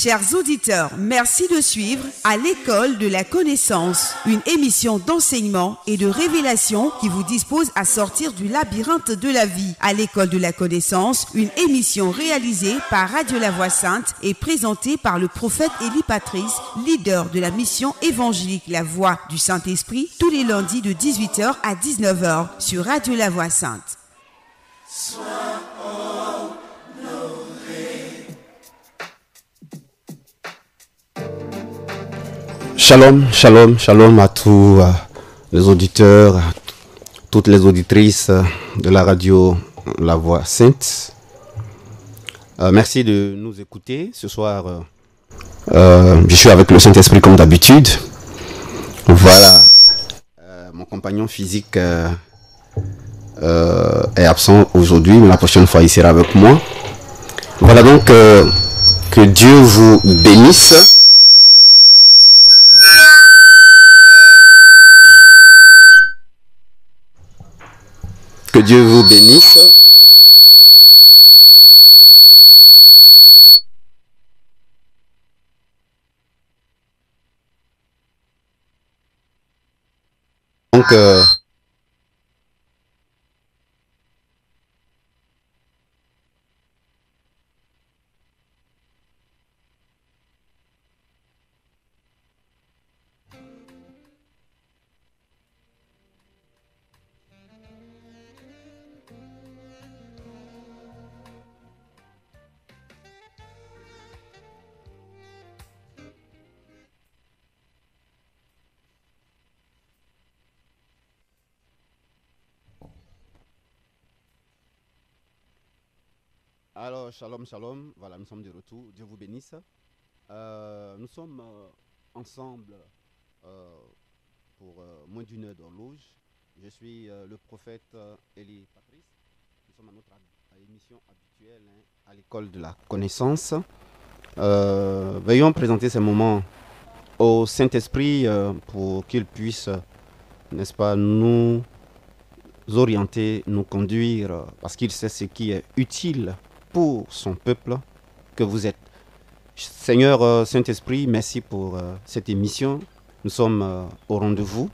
Chers auditeurs, merci de suivre À l'école de la connaissance, une émission d'enseignement et de révélation qui vous dispose à sortir du labyrinthe de la vie. À l'école de la connaissance, une émission réalisée par Radio La Voix Sainte et présentée par le prophète Élie Patrice, leader de la mission évangélique La Voix du Saint-Esprit, tous les lundis de 18h à 19h sur Radio La Voix Sainte. Shalom, shalom, shalom à tous les auditeurs, à toutes les auditrices de la radio La Voix Sainte. Merci de nous écouter ce soir. Je suis avec le Saint-Esprit comme d'habitude. Voilà, mon compagnon physique est absent aujourd'hui, mais la prochaine fois il sera avec moi. Voilà donc, que Dieu vous bénisse. Que Dieu vous bénisse. Donc, alors, shalom, shalom. Voilà, nous sommes de retour. Dieu vous bénisse. Nous sommes ensemble pour moins d'une heure d'horloge. Je suis le prophète Élie Patrice. Nous sommes à notre émission habituelle à l'école de la connaissance. Veuillons présenter ces moments au Saint-Esprit pour qu'il puisse, n'est-ce pas, nous orienter, nous conduire, parce qu'il sait ce qui est utile pour son peuple que vous êtes. Seigneur Saint-Esprit, merci pour cette émission. Nous sommes au rendez-vous.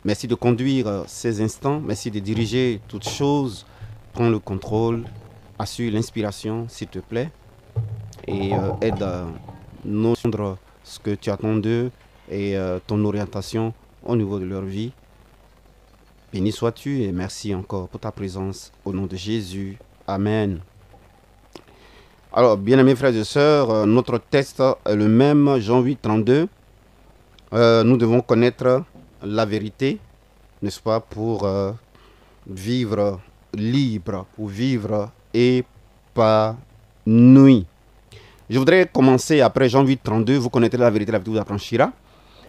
Merci de conduire ces instants. Merci de diriger toutes choses. Prends le contrôle. Assure l'inspiration, s'il te plaît. Et aide à nous entendre ce que tu attends d'eux et ton orientation au niveau de leur vie. Béni sois-tu et merci encore pour ta présence. Au nom de Jésus. Amen. Alors, bien-aimés frères et sœurs, notre texte est le même, Jean 8, 32. Nous devons connaître la vérité, n'est-ce pas, pour vivre libre, pour vivre épanoui. Je voudrais commencer, après Jean 8, 32, vous connaîtrez la vérité vous affranchira.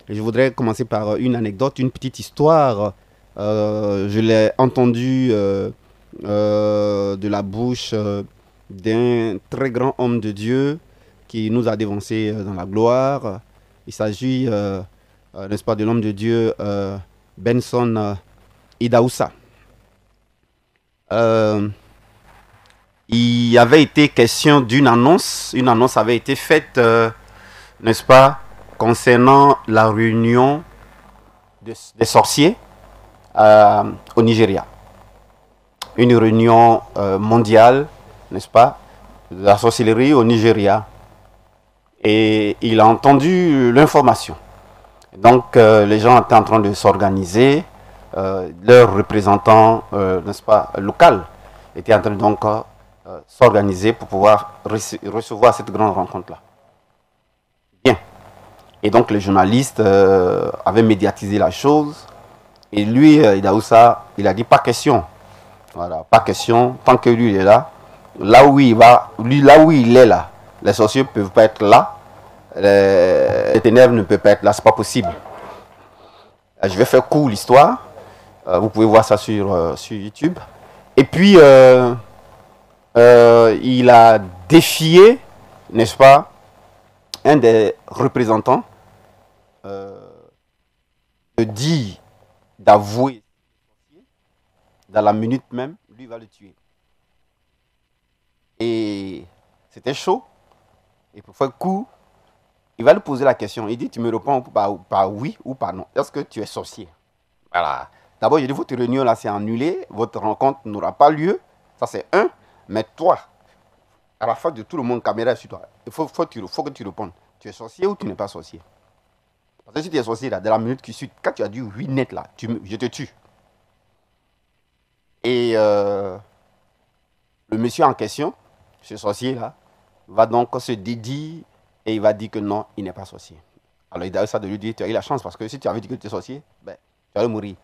Et je voudrais commencer par une anecdote, une petite histoire. Je l'ai entendue de la bouche d'un très grand homme de Dieu qui nous a dévancés dans la gloire. Il s'agit, n'est-ce pas, de l'homme de Dieu Benson Idaoussa. Il avait été question d'une annonce. Une annonce avait été faite, n'est-ce pas, concernant la réunion des sorciers au Nigeria. Une réunion mondiale, n'est-ce pas, de la sorcellerie au Nigeria. Et il a entendu l'information. Donc, les gens étaient en train de s'organiser. Leurs représentants, n'est-ce pas, local, étaient en train donc s'organiser pour pouvoir recevoir cette grande rencontre-là. Bien. Et donc, les journalistes avaient médiatisé la chose. Et lui, Idaoussa, il a dit pas question. Voilà, pas question. Tant que lui, il est là. Là où il va, lui, là où il est là, les sorciers ne peuvent pas être là, les ténèbres ne peuvent pas être là, c'est pas possible. Je vais faire court l'histoire, vous pouvez voir ça sur YouTube. Et puis, il a défié, n'est-ce pas, un des représentants, de dire, d'avouer, dans la minute même, lui va le tuer. Et c'était chaud. Et pour faire court, il va lui poser la question. Il dit, tu me réponds par oui ou par non. Est-ce que tu es sorcier? Voilà. D'abord, il dit, votre réunion là, c'est annulé. Votre rencontre n'aura pas lieu. Ça, c'est un. Mais toi, à la fin de tout le monde, caméra est sur toi. Il faut que tu répondes. Tu es sorcier ou tu n'es pas sorcier? Parce que si tu es sorcier, là, de la minute qui suit, quand tu as dit oui net, là, je te tue. Et le monsieur en question, ce sorcier là, va donc se dédier et il va dire que non, il n'est pas sorcier. Alors il a ça de lui dire, tu as eu la chance parce que si tu avais dit que tu es sorcier, ben, tu allais mourir.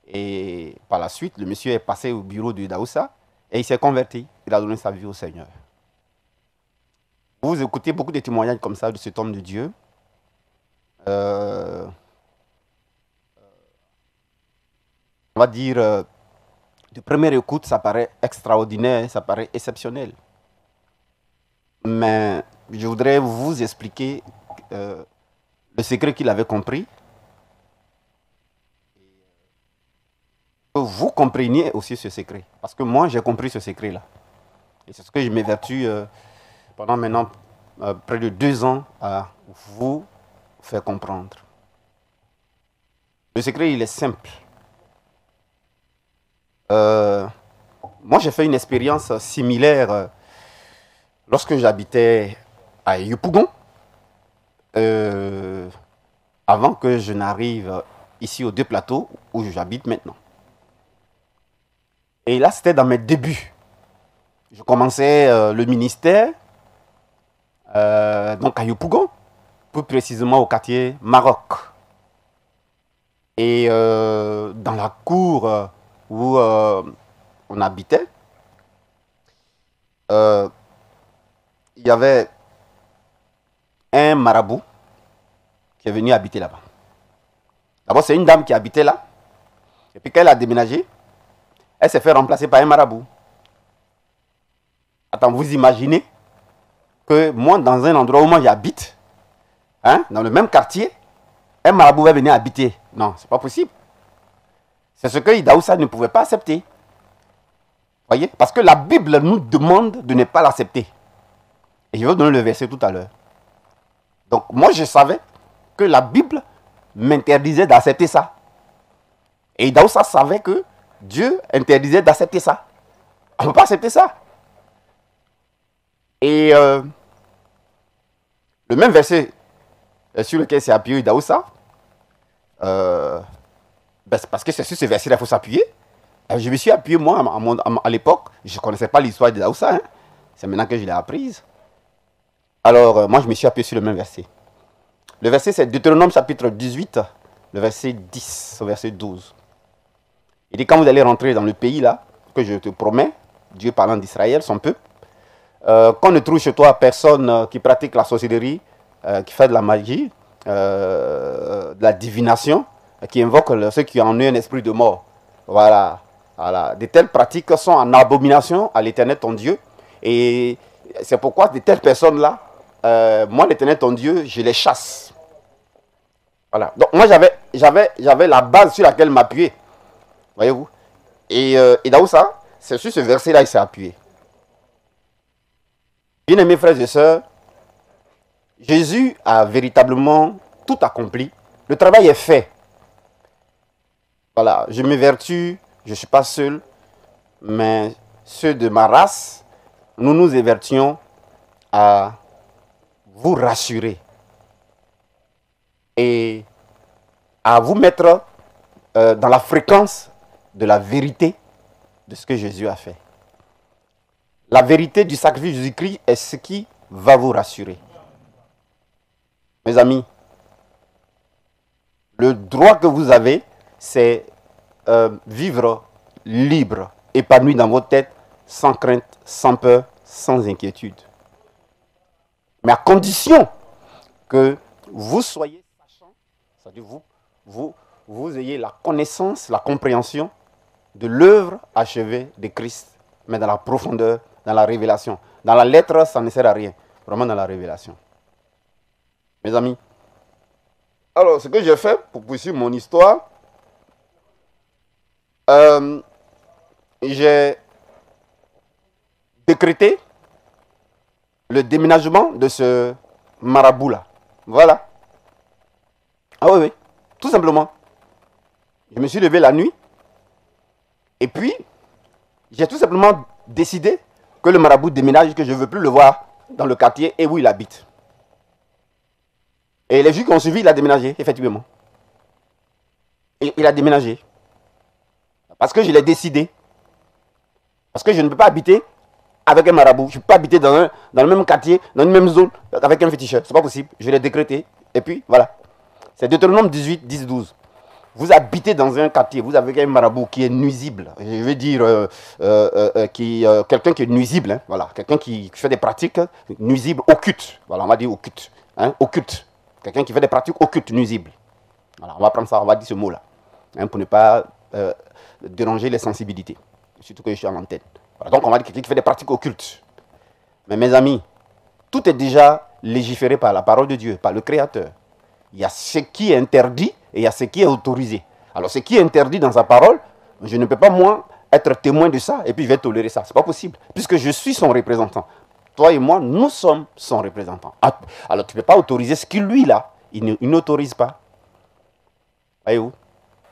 Et par la suite, le monsieur est passé au bureau de Daoussa et il s'est converti. Il a donné sa vie au Seigneur. Vous écoutez beaucoup de témoignages comme ça de cet homme de Dieu. On va dire, de première écoute, ça paraît extraordinaire, ça paraît exceptionnel. Mais je voudrais vous expliquer le secret qu'il avait compris. Que vous compreniez aussi ce secret. Parce que moi, j'ai compris ce secret-là. Et c'est ce que je m'évertue pendant maintenant près de 2 ans à vous faire comprendre. Le secret, il est simple. Moi, j'ai fait une expérience similaire lorsque j'habitais à Yopougon, avant que je n'arrive ici aux Deux Plateaux où j'habite maintenant. Et là, c'était dans mes débuts. Je commençais le ministère, donc à Yopougon, plus précisément au quartier Maroc. Et dans la cour où on habitait, il y avait un marabout qui est venu habiter là-bas. D'abord, c'est une dame qui habitait là. Et puis quand elle a déménagé, elle s'est fait remplacer par un marabout. Attends, vous imaginez que moi, dans un endroit où moi j'habite, hein, dans le même quartier, un marabout va venir habiter. Non, c'est pas possible. C'est ce que Idaoussa ne pouvait pas accepter. Voyez? Parce que la Bible nous demande de ne pas l'accepter. Et je vais vous donner le verset tout à l'heure. Donc moi je savais que la Bible m'interdisait d'accepter ça. Et Idaoussa savait que Dieu interdisait d'accepter ça. On ne peut pas accepter ça. Et le même verset sur lequel s'est appuyé Idaoussa, parce que c'est sur ce verset-là qu'il faut s'appuyer. Je me suis appuyé, moi, à l'époque, je ne connaissais pas l'histoire de Daoussa. Hein. C'est maintenant que je l'ai apprise. Alors, moi, je me suis appuyé sur le même verset. Le verset, c'est Deutéronome chapitre 18, le verset 10 au verset 12. Il dit, quand vous allez rentrer dans le pays, là, que je te promets, Dieu parlant d'Israël, son peuple, qu'on ne trouve chez toi personne qui pratique la sorcellerie, qui fait de la magie, de la divination, qui invoque ceux qui ont en eux un esprit de mort. Voilà. Voilà. De telles pratiques sont en abomination à l'Éternel ton Dieu. Et c'est pourquoi de telles personnes-là, moi, l'Éternel ton Dieu, je les chasse. Voilà. Donc moi, j'avais la base sur laquelle m'appuyer. Voyez-vous. Et Daoussa, c'est sur ce verset-là qu'il s'est appuyé. Bien aimés frères et sœurs, Jésus a véritablement tout accompli. Le travail est fait. Voilà, je m'évertue, je ne suis pas seul, mais ceux de ma race, nous nous évertions à vous rassurer et à vous mettre dans la fréquence de la vérité de ce que Jésus a fait. La vérité du sacrifice de Jésus-Christ est ce qui va vous rassurer. Mes amis, le droit que vous avez, c'est vivre libre, épanoui dans votre tête, sans crainte, sans peur, sans inquiétude. Mais à condition que vous soyez sachant, c'est-à-dire vous ayez la connaissance, la compréhension de l'œuvre achevée de Christ, mais dans la profondeur, dans la révélation. Dans la lettre, ça ne sert à rien, vraiment dans la révélation. Mes amis, alors ce que j'ai fait pour poursuivre mon histoire, j'ai décrété le déménagement de ce marabout-là. Voilà. Ah oui, oui. Tout simplement. Je me suis levé la nuit. Et puis, j'ai tout simplement décidé que le marabout déménage, que je ne veux plus le voir dans le quartier et où il habite. Et les jours qui ont suivi, il a déménagé, effectivement. Et il a déménagé. Parce que je l'ai décidé. Parce que je ne peux pas habiter avec un marabout. Je ne peux pas habiter dans le même quartier, dans une même zone, avec un féticheur. Ce n'est pas possible. Je l'ai décrété. Et puis, voilà. C'est Deutéronome 18, 10, 12. Vous habitez dans un quartier, vous avez un marabout qui est nuisible. Je veux dire, quelqu'un qui est nuisible. Hein, voilà. Quelqu'un qui fait des pratiques nuisibles, occultes. Voilà, on va dire occultes. Hein, occultes. Quelqu'un qui fait des pratiques occultes, nuisibles. Voilà, on va prendre ça, on va dire ce mot-là. Hein, pour ne pas déranger les sensibilités. Surtout que je suis à l'antenne. Voilà, donc on va dire quelqu'un qui fait des pratiques occultes. Mais mes amis, tout est déjà légiféré par la parole de Dieu, par le Créateur. Il y a ce qui est interdit et il y a ce qui est autorisé. Alors ce qui est interdit dans sa parole, je ne peux pas moi être témoin de ça et puis je vais tolérer ça. Ce n'est pas possible, puisque je suis son représentant. Toi et moi, nous sommes son représentant. Alors tu ne peux pas autoriser ce qu'il lui là, il n'autorise pas. Voyez-vous?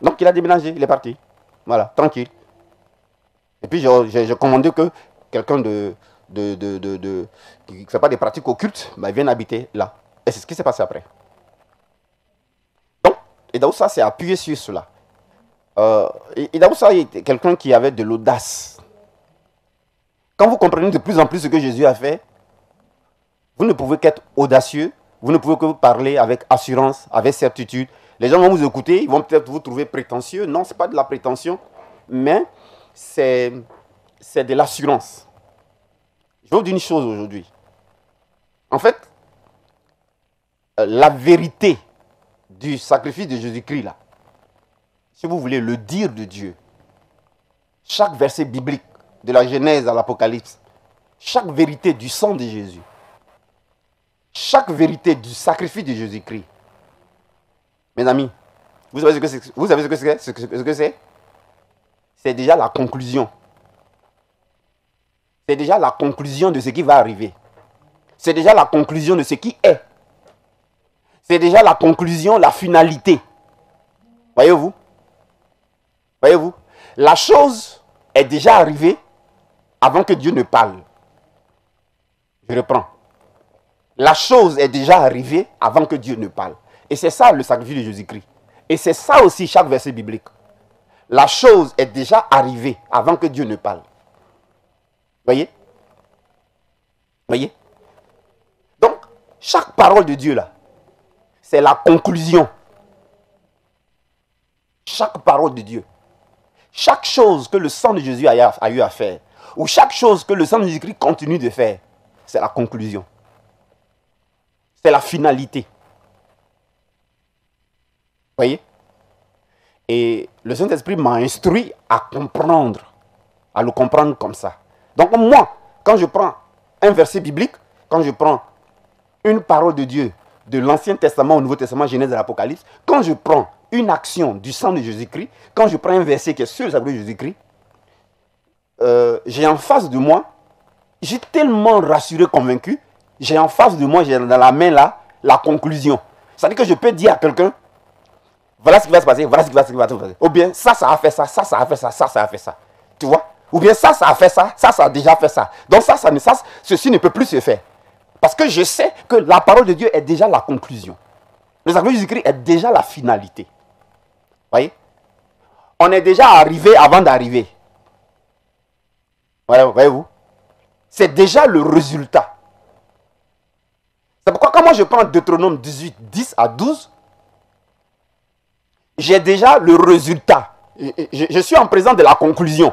Donc il a déménagé, il est parti. Voilà, tranquille. Et puis j'ai commandé que quelqu'un qui ne fait pas des pratiques occultes, vienne habiter là. Et c'est ce qui s'est passé après. Donc, et Daoussa s'est appuyé sur cela. Et Daoussa était quelqu'un qui avait de l'audace. Quand vous comprenez de plus en plus ce que Jésus a fait, vous ne pouvez qu'être audacieux, vous ne pouvez que parler avec assurance, avec certitude. Les gens vont vous écouter, ils vont peut-être vous trouver prétentieux. Non, ce n'est pas de la prétention, mais c'est de l'assurance. Je vais vous dire une chose aujourd'hui. En fait, la vérité du sacrifice de Jésus-Christ, là, si vous voulez le dire de Dieu, chaque verset biblique, de la Genèse à l'Apocalypse, chaque vérité du sang de Jésus, chaque vérité du sacrifice de Jésus-Christ, mes amis, vous savez ce que c'est? Vous savez ce que c'est? C'est déjà la conclusion. C'est déjà la conclusion de ce qui va arriver. C'est déjà la conclusion de ce qui est. C'est déjà la conclusion, la finalité. Voyez-vous? Voyez-vous? La chose est déjà arrivée avant que Dieu ne parle. Je reprends. La chose est déjà arrivée avant que Dieu ne parle. Et c'est ça le sacrifice de Jésus-Christ. Et c'est ça aussi chaque verset biblique. La chose est déjà arrivée avant que Dieu ne parle. Voyez? Voyez? Donc, chaque parole de Dieu là, c'est la conclusion. Chaque parole de Dieu. Chaque chose que le sang de Jésus a eu à faire, ou chaque chose que le sang de Jésus-Christ continue de faire, c'est la conclusion. C'est la finalité. Voyez? Et le Saint-Esprit m'a instruit à comprendre, à le comprendre comme ça. Donc moi, quand je prends un verset biblique, quand je prends une parole de Dieu, de l'Ancien Testament au Nouveau Testament, Genèse et l'Apocalypse, quand je prends une action du sang de Jésus-Christ, quand je prends un verset qui est sur le sacrifice de Jésus-Christ, j'ai en face de moi, j'ai tellement rassuré, convaincu, j'ai en face de moi, j'ai dans la main là, la conclusion. C'est-à-dire que je peux dire à quelqu'un, voilà ce qui va se passer, voilà ce qui va se passer. Ou bien ça a fait ça, ça a fait ça, ça a fait ça. Tu vois? Ou bien ça a fait ça, ça a déjà fait ça. Donc ceci ne peut plus se faire. Parce que je sais que la parole de Dieu est déjà la conclusion. Le sacrifice de Jésus-Christ est déjà la finalité. Voyez? On est déjà arrivé avant d'arriver. Voyez-vous? C'est déjà le résultat. C'est pourquoi quand moi je prends Deutéronome 18, 10 à 12, j'ai déjà le résultat. Je suis en présence de la conclusion.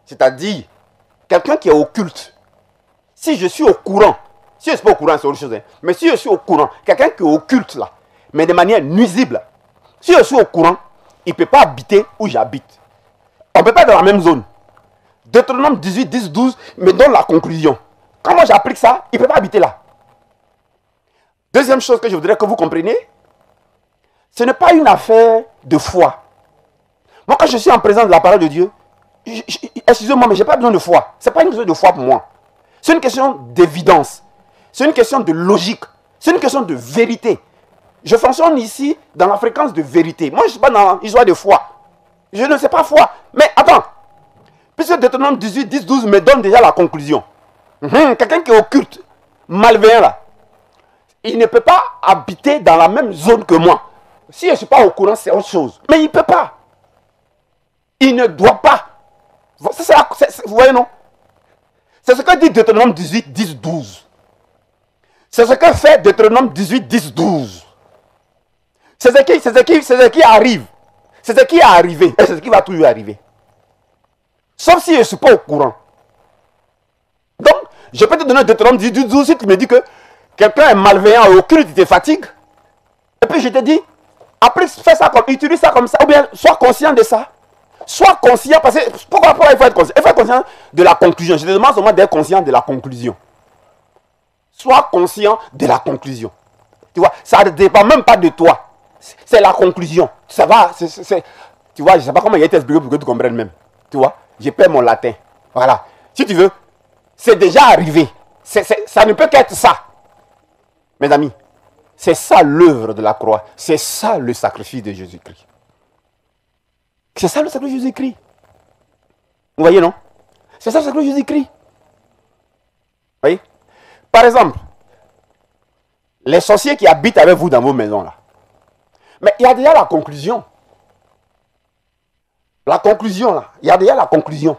C'est-à-dire, quelqu'un qui est occulte. Si je suis au courant, si je ne suis pas au courant, c'est autre chose. Hein, mais si je suis au courant, quelqu'un qui est occulte là, mais de manière nuisible, si je suis au courant, il ne peut pas habiter où j'habite. On ne peut pas être dans la même zone. Deutéronome 18, 10, 12 me donne la conclusion. Quand moi j'applique ça, il ne peut pas habiter là. Deuxième chose que je voudrais que vous compreniez, ce n'est pas une affaire de foi. Moi, quand je suis en présence de la parole de Dieu, excusez-moi, mais je n'ai pas besoin de foi. Ce n'est pas une question de foi pour moi. C'est une question d'évidence. C'est une question de logique. C'est une question de vérité. Je fonctionne ici dans la fréquence de vérité. Moi, je ne suis pas dans l'histoire de foi. Je ne sais pas foi. Mais attends. Puisque Deutéronome 18, 10, 12 me donne déjà la conclusion. Quelqu'un qui est occulte, malveillant là, il ne peut pas habiter dans la même zone que moi. Si je ne suis pas au courant, c'est autre chose. Mais il ne peut pas. Il ne doit pas. Vous voyez, non? C'est ce que dit Deutéronome 18, 10, 12. C'est ce que fait Deutéronome 18, 10, 12. C'est ce qui arrive. C'est ce qui est arrivé. Et c'est ce qui va toujours arriver. Sauf si je ne suis pas au courant. Donc, je peux te donner Deutéronome 18, 12 si tu me dis que quelqu'un est malveillant ou occulte, tu te fatigues. Et puis je te dis, après, fais ça comme, utilise ça comme ça. Ou bien, sois conscient de ça. Sois conscient, parce que, pourquoi il faut être conscient? Il faut être conscient de la conclusion. Je te demande seulement d'être conscient de la conclusion. Sois conscient de la conclusion. Tu vois, ça ne dépend même pas de toi. C'est la conclusion. Ça va, tu vois, je ne sais pas comment il a été expliqué pour que tu comprennes même. Tu vois, j'ai perdu mon latin. Voilà. Si tu veux, c'est déjà arrivé. Ça ne peut qu'être ça. Mes amis, c'est ça l'œuvre de la croix. C'est ça le sacrifice de Jésus-Christ. C'est ça le sacrifice de Jésus-Christ. Vous voyez, non? C'est ça le sacrifice de Jésus-Christ. Vous voyez? Par exemple, les sorciers qui habitent avec vous dans vos maisons là. Mais il y a déjà la conclusion. La conclusion là. Il y a déjà la conclusion.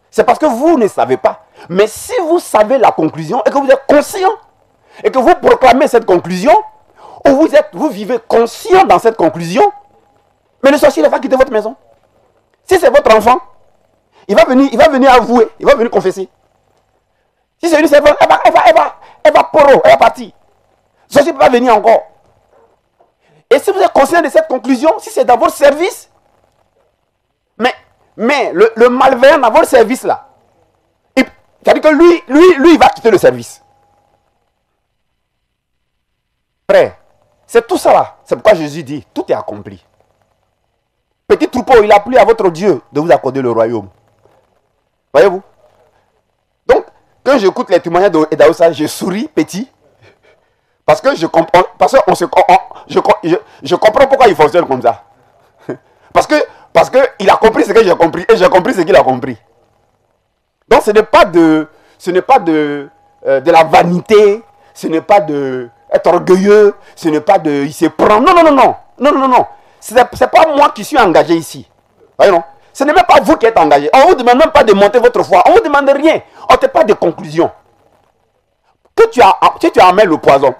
C'est parce que vous ne savez pas. Mais si vous savez la conclusion et que vous êtes conscient et que vous proclamez cette conclusion, ou vous vivez conscient dans cette conclusion, mais le sorcier ne va pas quitter votre maison. Si c'est votre enfant, il va venir avouer, il va venir confesser. Si c'est une servante, elle va poro, elle va partir. Le sorcier ne peut pas venir encore. Et si vous êtes conscient de cette conclusion, si c'est dans votre service, mais le malveillant dans votre service là, c'est-à-dire que lui, il va quitter le service. Frère, c'est tout ça là. C'est pourquoi Jésus dit, tout est accompli. Petit troupeau, il a plu à votre Dieu de vous accorder le royaume. Voyez-vous? Donc, quand j'écoute les témoignages d'Aoussa, je souris petit. Parce que je comprends, je comprends pourquoi il fonctionne comme ça. Parce que il a compris ce que j'ai compris et j'ai compris ce qu'il a compris. Donc ce n'est pas de la vanité, ce n'est pas de être orgueilleux, ce n'est pas de il se prend. Non. C'est pas moi qui suis engagé ici. Voyez non? Ce n'est même pas vous qui êtes engagé. On ne vous demande même pas de monter votre foi. On ne vous demande rien. On ne fait pas de conclusion. Si tu amènes le poison,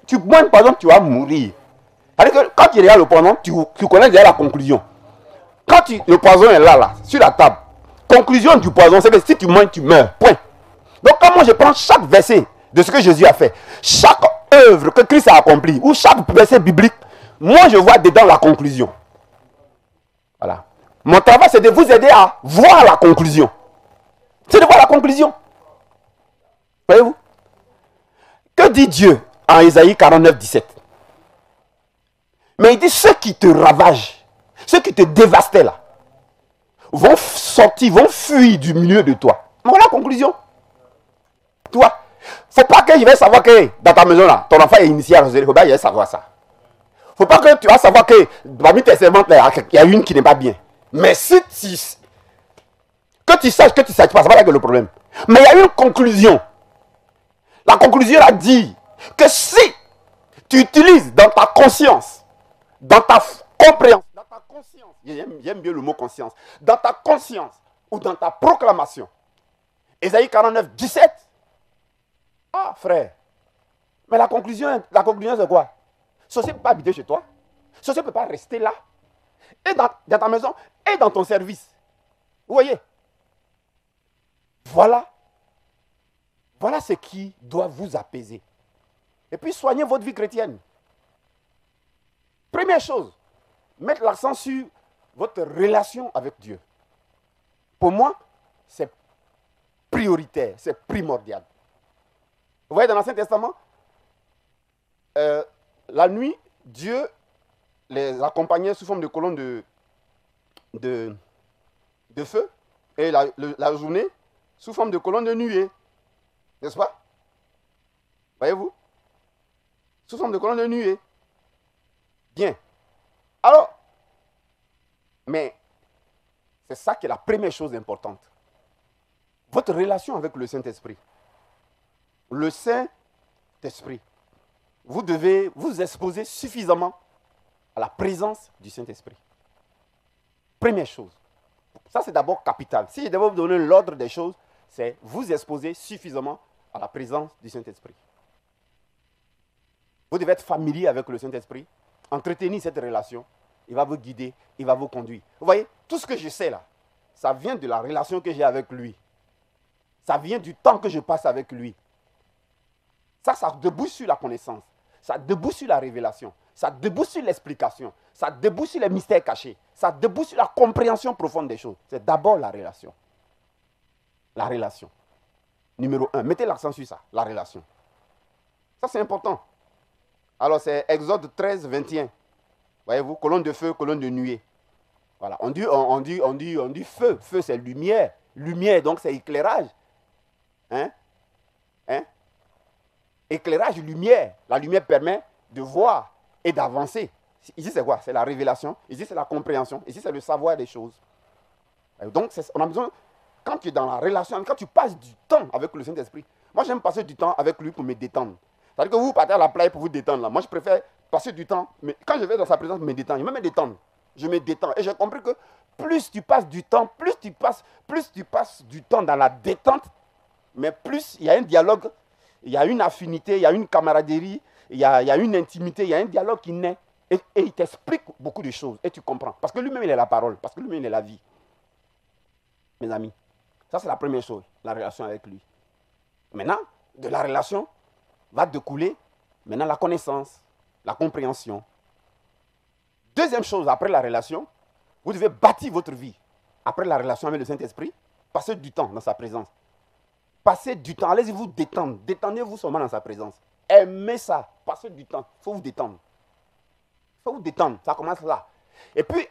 tu bois le poison, tu vas mourir. C'est-à-dire que quand tu regardes le poison, tu connais déjà la conclusion. Quand le poison est là, sur la table, conclusion du poison, c'est que si tu manges, tu meurs. Point. Donc, quand moi je prends chaque verset de ce que Jésus a fait, chaque œuvre que Christ a accomplie, ou chaque verset biblique, moi je vois dedans la conclusion. Voilà. Mon travail, c'est de vous aider à voir la conclusion. C'est de voir la conclusion. Voyez-vous? Que dit Dieu en Isaïe 49, 17? Mais il dit, ceux qui te ravagent, ceux qui te dévastaient là, vont sortir, vont fuir du milieu de toi. Voilà la conclusion. Tu vois, faut pas que je vais savoir que dans ta maison là, ton enfant est initié à la sorcellerie. Faut pas que je vais savoir ça. Faut pas que tu vas savoir que parmi tes servantes là, il y a une qui n'est pas bien. Mais si que tu saches pas, c'est pas là que le problème. Mais il y a une conclusion. La conclusion a dit que si tu utilises dans ta conscience, dans ta compréhension, dans ta conscience, j'aime bien le mot conscience, dans ta conscience ou dans ta proclamation, Ésaïe 49, 17, ah frère, mais la conclusion c'est quoi? Sorcier ne peut pas habiter chez toi, sorcier ne peut pas rester là, et dans ta maison, et dans ton service. Vous voyez? Voilà ce qui doit vous apaiser. Et puis soignez votre vie chrétienne. Première chose, mettre l'accent sur votre relation avec Dieu. Pour moi, c'est prioritaire, c'est primordial. Vous voyez dans l'Ancien Testament, la nuit, Dieu les accompagnait sous forme de colonne de feu, et la journée sous forme de colonne de nuée. N'est-ce pas? Voyez-vous? Sous forme de colonne de nuée. Bien. Alors, mais c'est ça qui est la première chose importante. Votre relation avec le Saint-Esprit. Le Saint-Esprit. Vous devez vous exposer suffisamment à la présence du Saint-Esprit. Première chose. Ça, c'est d'abord capital. Si je devais vous donner l'ordre des choses, c'est vous exposer suffisamment à la présence du Saint-Esprit. Vous devez être familier avec le Saint-Esprit, entretenir cette relation. Il va vous guider, il va vous conduire. Vous voyez, tout ce que je sais là, ça vient de la relation que j'ai avec lui. Ça vient du temps que je passe avec lui. Ça débouche sur la connaissance. Ça débouche sur la révélation. Ça débouche sur l'explication. Ça débouche sur les mystères cachés. Ça débouche sur la compréhension profonde des choses. C'est d'abord la relation. La relation. Numéro 1. Mettez l'accent sur ça, la relation. Ça, c'est important. Alors, c'est Exode 13, 21. Voyez-vous, colonne de feu, colonne de nuée. Voilà. On dit feu. Feu, c'est lumière. Lumière, donc, c'est éclairage. Hein? Éclairage, lumière. La lumière permet de voir et d'avancer. Ici, c'est quoi? C'est la révélation. Ici, c'est la compréhension. Ici, c'est le savoir des choses. Donc, on a besoin, quand tu es dans la relation, quand tu passes du temps avec le Saint-Esprit, moi, j'aime passer du temps avec lui pour me détendre. C'est-à-dire que vous partez à la plage pour vous détendre. Là. Moi, je préfère passer du temps. Mais quand je vais dans sa présence, me détendre. Je me détendre. Je me détends. Et j'ai compris que plus tu passes du temps, plus tu passes du temps dans la détente, mais plus il y a un dialogue, il y a une affinité, il y a une camaraderie, il y a une intimité, il y a un dialogue qui naît. Et il t'explique beaucoup de choses. Et tu comprends. Parce que lui-même, il est la parole. Parce que lui-même, il est la vie. Mes amis, ça, c'est la première chose, la relation avec lui. Maintenant, de la relation va découler maintenant la connaissance, la compréhension. Deuxième chose, après la relation, vous devez bâtir votre vie. Après la relation avec le Saint-Esprit, passez du temps dans sa présence. Passez du temps, allez-y vous détendre. Détendez-vous seulement dans sa présence. Aimez ça, passez du temps, il faut vous détendre. Il faut vous détendre, ça commence là. Et puis,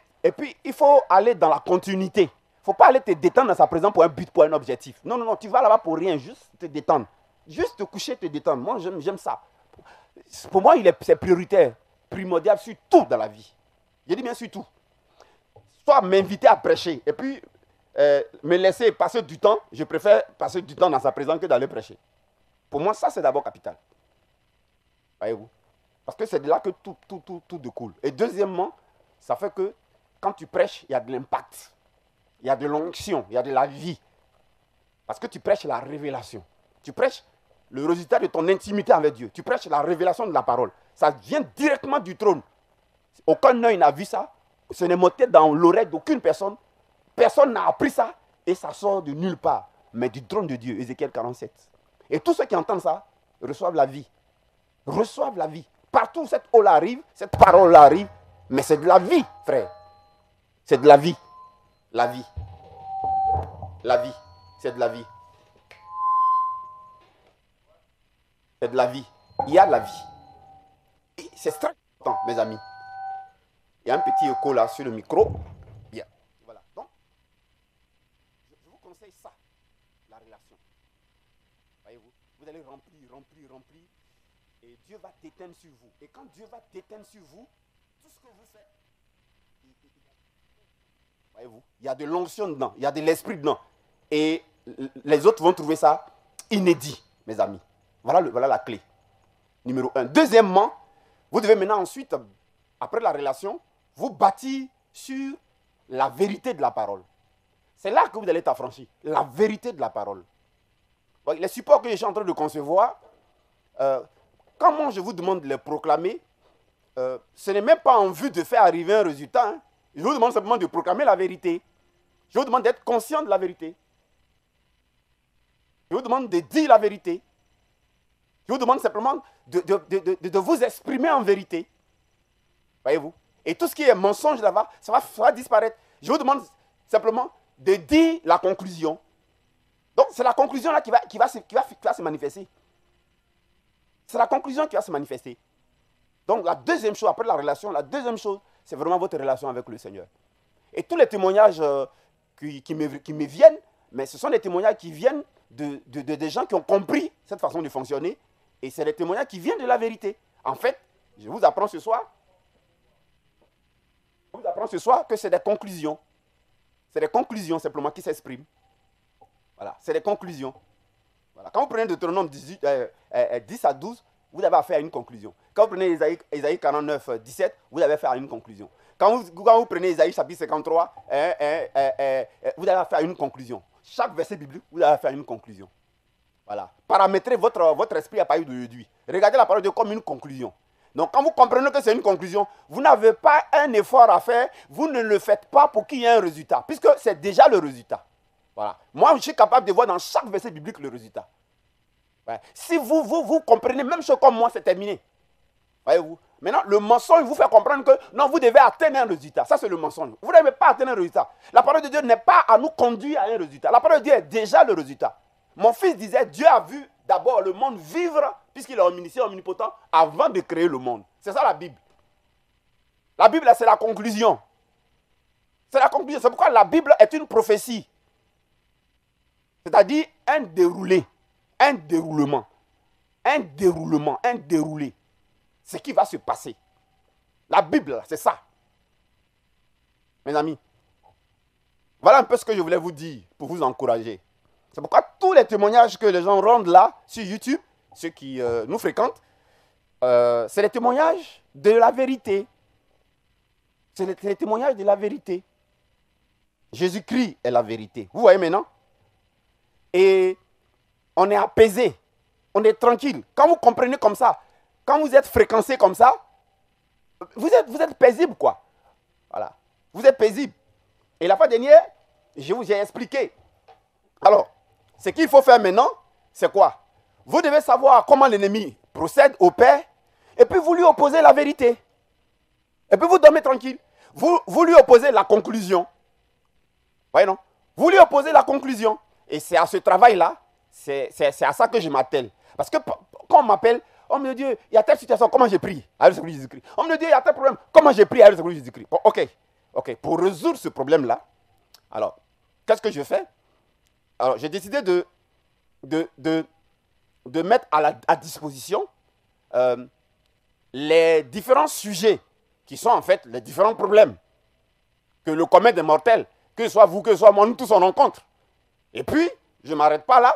il faut aller dans la continuité. Il ne faut pas aller te détendre dans sa présence pour un but, pour un objectif. Non, non, non, tu vas là-bas pour rien, juste te détendre. Juste te coucher, te détendre. Moi, j'aime ça. Pour moi, c'est prioritaire, primordial sur tout dans la vie. Je dis bien sur tout. Soit m'inviter à prêcher et puis me laisser passer du temps, je préfère passer du temps dans sa présence que d'aller prêcher. Pour moi, ça, c'est d'abord capital. Voyez-vous? Parce que c'est de là que tout découle. Et deuxièmement, ça fait que quand tu prêches, il y a de l'impact. Il y a de l'onction, il y a de la vie. Parce que tu prêches la révélation. Tu prêches le résultat de ton intimité avec Dieu. Tu prêches la révélation de la parole. Ça vient directement du trône. Aucun œil n'a vu ça. Ce n'est monté dans l'oreille d'aucune personne. Personne n'a appris ça. Et ça sort de nulle part. Mais du trône de Dieu, Ézéchiel 47. Et tous ceux qui entendent ça reçoivent la vie. Reçoivent la vie. Partout où cette eau-là arrive, cette parole-là arrive. Mais c'est de la vie, frère. C'est de la vie. La vie. La vie. C'est de la vie. C'est de la vie. Il y a de la vie. Et c'est très important, mes amis. Il y a un petit écho là sur le micro. Bien. Voilà. Donc, je vous conseille ça, la relation. Voyez-vous, vous allez remplir. Et Dieu va t'éteindre sur vous. Et quand Dieu va t'éteindre sur vous, tout ce que vous faites, voyez-vous, il y a de l'onction dedans, il y a de l'esprit dedans. Et les autres vont trouver ça inédit, mes amis. Voilà la clé. Numéro 1. Deuxièmement, vous devez maintenant ensuite, après la relation, vous bâtir sur la vérité de la parole. C'est là que vous allez t'affranchir. La vérité de la parole. Les supports que je suis en train de concevoir, quand moi je vous demande de les proclamer, ce n'est même pas en vue de faire arriver un résultat. Hein. Je vous demande simplement de proclamer la vérité. Je vous demande d'être conscient de la vérité. Je vous demande de dire la vérité. Je vous demande simplement de vous exprimer en vérité. Voyez-vous? Et tout ce qui est mensonge là-bas, ça va disparaître. Je vous demande simplement de dire la conclusion. Donc, c'est la conclusion là qui va se manifester. C'est la conclusion qui va se manifester. Donc, la deuxième chose, après la relation, la deuxième chose, c'est vraiment votre relation avec le Seigneur. Et tous les témoignages qui me viennent, mais ce sont des témoignages qui viennent de gens qui ont compris cette façon de fonctionner Et c'est des témoignages qui viennent de la vérité. En fait, je vous apprends ce soir. Je vous apprends ce soir que c'est des conclusions. C'est des conclusions simplement qui s'expriment. Voilà, c'est des conclusions. Voilà. Quand vous prenez Deutéronome 10 à 12, vous avez affaire à une conclusion. Quand vous prenez Isaïe 49, 17, vous avez affaire à une conclusion. Quand vous prenez Isaïe chapitre 53, vous avez affaire à une conclusion. Chaque verset biblique, vous avez affaire à une conclusion. Voilà. Paramétrez votre esprit à partir d'aujourd'hui. Regardez la parole de Dieu comme une conclusion. Donc quand vous comprenez que c'est une conclusion, vous n'avez pas un effort à faire, vous ne le faites pas pour qu'il y ait un résultat, puisque c'est déjà le résultat. Voilà. Moi, je suis capable de voir dans chaque verset biblique le résultat. Ouais. Si vous comprenez même chose comme moi, c'est terminé. Voyez-vous. Maintenant, le mensonge vous fait comprendre que non, vous devez atteindre un résultat. Ça, c'est le mensonge. Vous n'avez pas atteindre un résultat. La parole de Dieu n'est pas à nous conduire à un résultat. La parole de Dieu est déjà le résultat. Mon fils disait, Dieu a vu d'abord le monde vivre, puisqu'il est omniscient, omnipotent, avant de créer le monde. C'est ça la Bible. La Bible, c'est la conclusion. C'est la conclusion. C'est pourquoi la Bible est une prophétie. C'est-à-dire un déroulé, un déroulement, un déroulement, un déroulé. Ce qui va se passer. La Bible, c'est ça. Mes amis, voilà un peu ce que je voulais vous dire pour vous encourager. C'est pourquoi tous les témoignages que les gens rendent là, sur YouTube, ceux qui nous fréquentent, c'est les témoignages de la vérité. C'est les témoignages de la vérité. Jésus-Christ est la vérité. Vous voyez maintenant? Et on est apaisé, on est tranquille. Quand vous comprenez comme ça, quand vous êtes fréquencé comme ça, vous êtes paisible, quoi. Voilà. Vous êtes paisible. Et la fois dernière, je vous ai expliqué. Alors, ce qu'il faut faire maintenant, c'est quoi? Vous devez savoir comment l'ennemi procède, opère, et puis vous lui opposez la vérité. Et puis vous dormez tranquille. Vous lui opposez la conclusion. Voyez, non? Vous lui opposez la conclusion. Et c'est à ce travail-là, c'est à ça que je m'attelle. Parce que quand on m'appelle, oh mon Dieu, il y a telle situation, comment j'ai pris avec le Seigneur Jésus-Christ. Oh mon Dieu, il y a tel problème, comment j'ai pris avec le Seigneur Jésus-Christ. Bon, ok. Pour résoudre ce problème-là, alors, qu'est-ce que je fais? Alors, j'ai décidé de mettre à disposition les différents sujets qui sont en fait les différents problèmes que le commun des mortels, que ce soit vous, que ce soit moi, nous tous on rencontre. Et puis, je ne m'arrête pas là.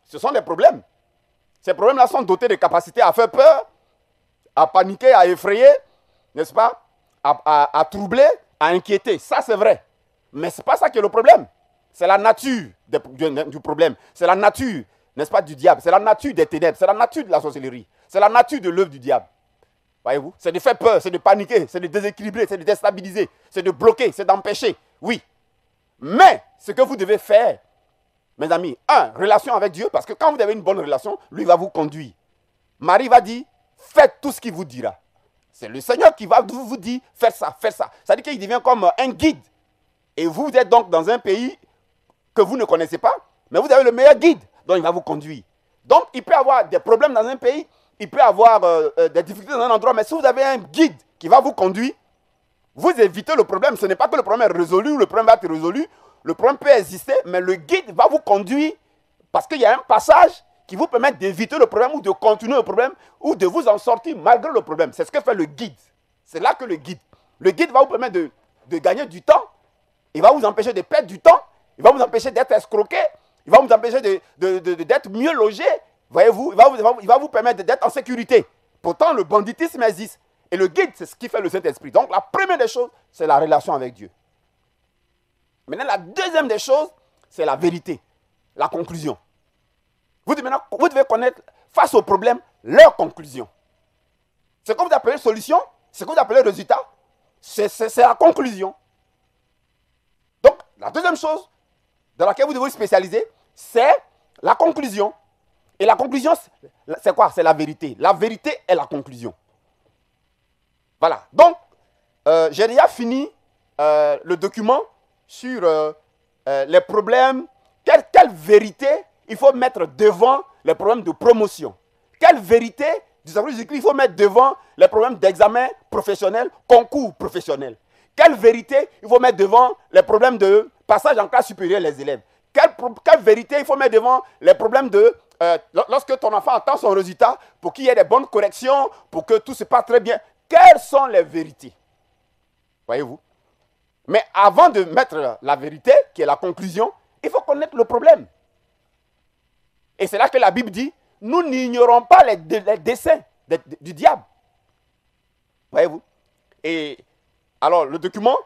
Ce sont des problèmes. Ces problèmes-là sont dotés de capacités à faire peur, à paniquer, à effrayer, n'est-ce pas? À troubler, à inquiéter. Ça, c'est vrai. Mais ce n'est pas ça qui est le problème. C'est la nature du problème. C'est la nature, n'est-ce pas, du diable. C'est la nature des ténèbres. C'est la nature de la sorcellerie. C'est la nature de l'œuvre du diable. Voyez-vous? C'est de faire peur, c'est de paniquer, c'est de déséquilibrer, c'est de déstabiliser, c'est de bloquer, c'est d'empêcher. Oui. Mais ce que vous devez faire, mes amis, relation avec Dieu, parce que quand vous avez une bonne relation, lui va vous conduire. Marie va dire, faites tout ce qu'il vous dira. C'est le Seigneur qui va vous dire, faites ça, faites ça. Ça veut dire qu'il devient comme un guide. Et vous êtes donc dans un pays que vous ne connaissez pas, mais vous avez le meilleur guide, donc il va vous conduire. Donc il peut y avoir des problèmes dans un pays, il peut y avoir des difficultés dans un endroit, mais si vous avez un guide qui va vous conduire, vous évitez le problème. Ce n'est pas que le problème est résolu ou le problème va être résolu. Le problème peut exister, mais le guide va vous conduire parce qu'il y a un passage qui vous permet d'éviter le problème ou de continuer le problème ou de vous en sortir malgré le problème. C'est ce que fait le guide. C'est là que le guide va vous permettre de gagner du temps. Il va vous empêcher de perdre du temps. Il va vous empêcher d'être escroqué. Il va vous empêcher d'être mieux logé. Voyez-vous, il va vous permettre d'être en sécurité. Pourtant, le banditisme existe. Et le guide, c'est ce qui fait le Saint-Esprit. Donc, la première des choses, c'est la relation avec Dieu. Maintenant, la deuxième des choses, c'est la vérité, la conclusion. Vous devez connaître, face au problème, leur conclusion. Ce que vous appelez solution, ce que vous appelez résultat, c'est la conclusion. Donc, la deuxième chose dans laquelle vous devez vous spécialiser, c'est la conclusion. Et la conclusion, c'est quoi? C'est la vérité. La vérité est la conclusion. Voilà. Donc, j'ai déjà fini le document sur les problèmes. Quelle vérité il faut mettre devant les problèmes de promotion? Quelle vérité du savoir Jésus-Christ il faut mettre devant les problèmes d'examen professionnel, concours professionnel? Quelle vérité il faut mettre devant les problèmes de passage en classe supérieure les élèves? Quelle vérité il faut mettre devant les problèmes de lorsque ton enfant attend son résultat, pour qu'il y ait des bonnes corrections, pour que tout se passe très bien, quelles sont les vérités? Voyez-vous? Mais avant de mettre la vérité, qui est la conclusion, il faut connaître le problème. Et c'est là que la Bible dit, nous n'ignorons pas les desseins du diable. Voyez-vous? Et alors, le document,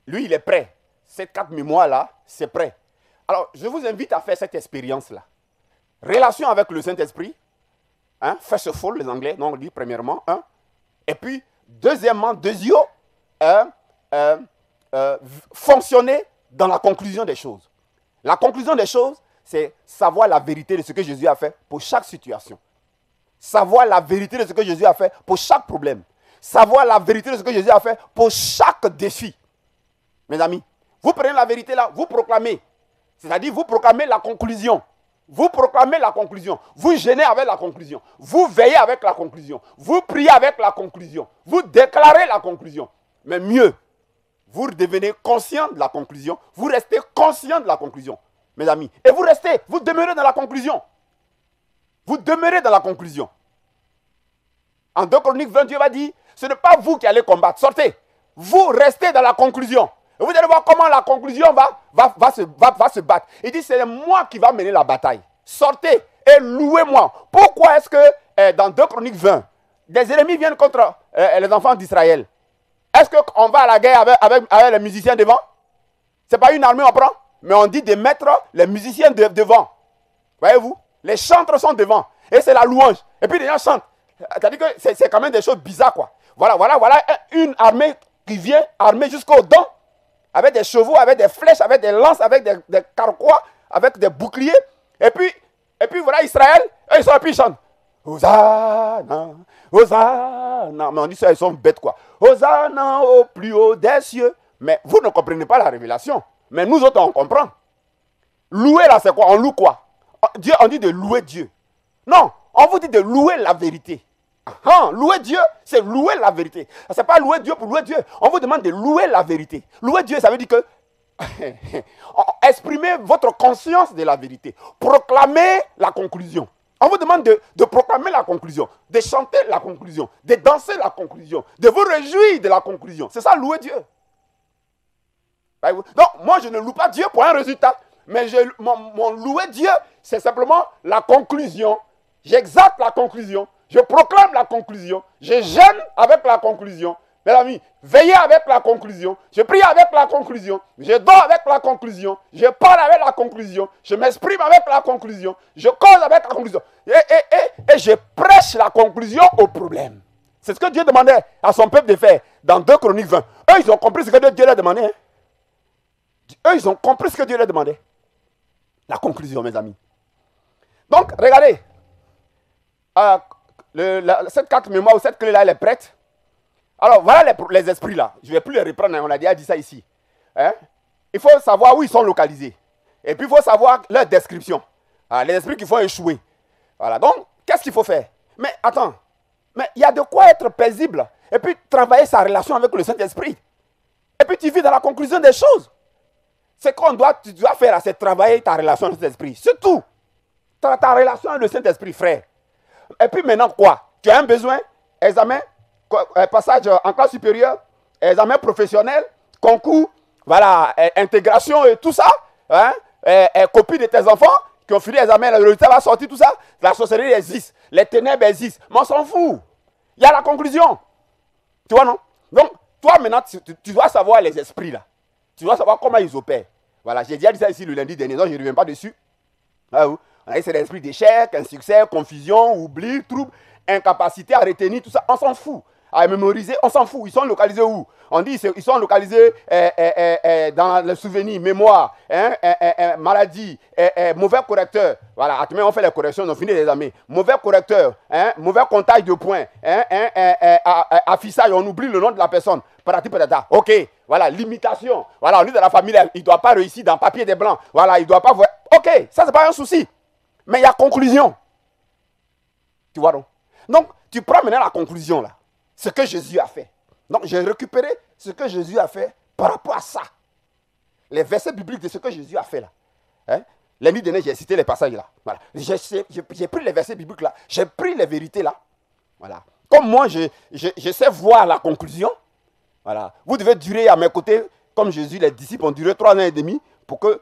lui, il est prêt. Ces 4 mémoires-là, c'est prêt. Alors, je vous invite à faire cette expérience-là. Relation avec le Saint-Esprit. Hein, first les Anglais, donc on dit premièrement. Hein, et puis, deuxièmement, fonctionner dans la conclusion des choses. La conclusion des choses, c'est savoir la vérité de ce que Jésus a fait pour chaque situation. Savoir la vérité de ce que Jésus a fait pour chaque problème. Savoir la vérité de ce que Jésus a fait pour chaque défi. Mes amis, vous prenez la vérité là, vous proclamez. C'est-à-dire, vous proclamez la conclusion. Vous proclamez la conclusion. Vous jeûnez avec la conclusion. Vous veillez avec la conclusion. Vous priez avec la conclusion. Vous déclarez la conclusion. Mais mieux, vous devenez conscient de la conclusion. Vous restez conscient de la conclusion, mes amis. Et vous demeurez dans la conclusion. Vous demeurez dans la conclusion. En 2 Chroniques 20, Dieu va dire, ce n'est pas vous qui allez combattre. Sortez. Vous restez dans la conclusion. Et vous allez voir comment la conclusion va se battre. Il dit, c'est moi qui va mener la bataille. Sortez et louez-moi. Pourquoi est-ce que dans 2 Chroniques 20, des ennemis viennent contre les enfants d'Israël? Est-ce qu'on va à la guerre avec les musiciens devant? Ce n'est pas une armée on prend, mais on dit de mettre les musiciens devant. Voyez-vous? Les chantres sont devant. Et c'est la louange. Et puis les gens chantent. C'est-à-dire que c'est quand même des choses bizarres, quoi. Voilà une armée qui vient armée jusqu'aux dents, avec des chevaux, avec des flèches, avec des lances, avec des carquois, avec des boucliers. Et puis voilà Israël, ils sont là, puis ils chantent. Hosanna, Hosanna. Mais on dit ça, ils sont bêtes, quoi. Hosanna au plus haut des cieux. Mais vous ne comprenez pas la révélation. Mais nous autres, on comprend. Louer là, c'est quoi? On loue quoi? On dit de louer Dieu. Non, on vous dit de louer la vérité. Louer Dieu, c'est louer la vérité. Ce n'est pas louer Dieu pour louer Dieu. On vous demande de louer la vérité. Louer Dieu, ça veut dire que exprimez votre conscience de la vérité. Proclamez la conclusion. On vous demande de proclamer la conclusion, de chanter la conclusion, de danser la conclusion, de vous réjouir de la conclusion. C'est ça, louer Dieu. Donc, moi, je ne loue pas Dieu pour un résultat. Mais mon louer Dieu, c'est simplement la conclusion. J'exalte la conclusion. Je proclame la conclusion. Je jeûne avec la conclusion. Mes amis, veillez avec la conclusion. Je prie avec la conclusion. Je dors avec la conclusion. Je parle avec la conclusion. Je m'exprime avec la conclusion. Je cause avec la conclusion. Et je prêche la conclusion au problème. C'est ce que Dieu demandait à son peuple de faire dans 2 Chroniques 20. Eux, ils ont compris ce que Dieu leur demandait. Hein? Eux, ils ont compris ce que Dieu leur demandait. La conclusion, mes amis. Donc, regardez. Cette carte mémoire ou cette clé-là, elle est prête. Alors, voilà les esprits là. Je ne vais plus les reprendre, on a déjà dit ça ici. Hein? Il faut savoir où ils sont localisés. Et puis, il faut savoir leur description. Les esprits qui font échouer. Voilà, donc, qu'est-ce qu'il faut faire? Mais attends, mais il y a de quoi être paisible. Et puis, travailler sa relation avec le Saint-Esprit. Et puis, tu vis dans la conclusion des choses. C'est qu'on tu dois faire, c'est travailler ta relation avec le Saint-Esprit. C'est tout. Ta relation avec le Saint-Esprit, frère. Et puis maintenant, quoi? Tu as un besoin, examen, passage en classe supérieure, examen professionnel, concours, voilà, intégration et tout ça. Hein? Copie de tes enfants qui ont fini l'examen, le résultat va sortir, tout ça. La sorcellerie existe, les ténèbres existent. Mais on s'en fout. Il y a la conclusion. Tu vois, non? Donc, toi maintenant, tu dois savoir les esprits là. Tu dois savoir comment ils opèrent. Voilà, j'ai déjà dit ça ici le lundi dernier, donc je ne reviens pas dessus. C'est l'esprit d'échec, insuccès, confusion, oubli, trouble, incapacité à retenir, tout ça. On s'en fout. À mémoriser, on s'en fout. Ils sont localisés où? On dit ils sont localisés dans le souvenir, mémoire, maladie, mauvais correcteur. Voilà, à on fait les corrections, on a fini les examens. Mauvais correcteur, mauvais comptage de points, affichage, on oublie le nom de la personne. Ok, voilà, limitation. Voilà, au lieu de la famille, il ne doit pas réussir dans papier des blancs. Voilà, il ne doit pas voir. Ok, ça, c'est pas un souci. Mais il y a conclusion. Tu vois donc? Donc, tu prends maintenant la conclusion là. Ce que Jésus a fait. Donc, j'ai récupéré ce que Jésus a fait par rapport à ça. Les versets bibliques de ce que Jésus a fait là. Hein? Lundi dernier, j'ai cité les passages là. Voilà. J'ai pris les versets bibliques là. J'ai pris les vérités là. Voilà. Comme moi, je sais voir la conclusion. Voilà. Vous devez durer à mes côtés, comme Jésus, les disciples ont duré 3 ans et demi pour que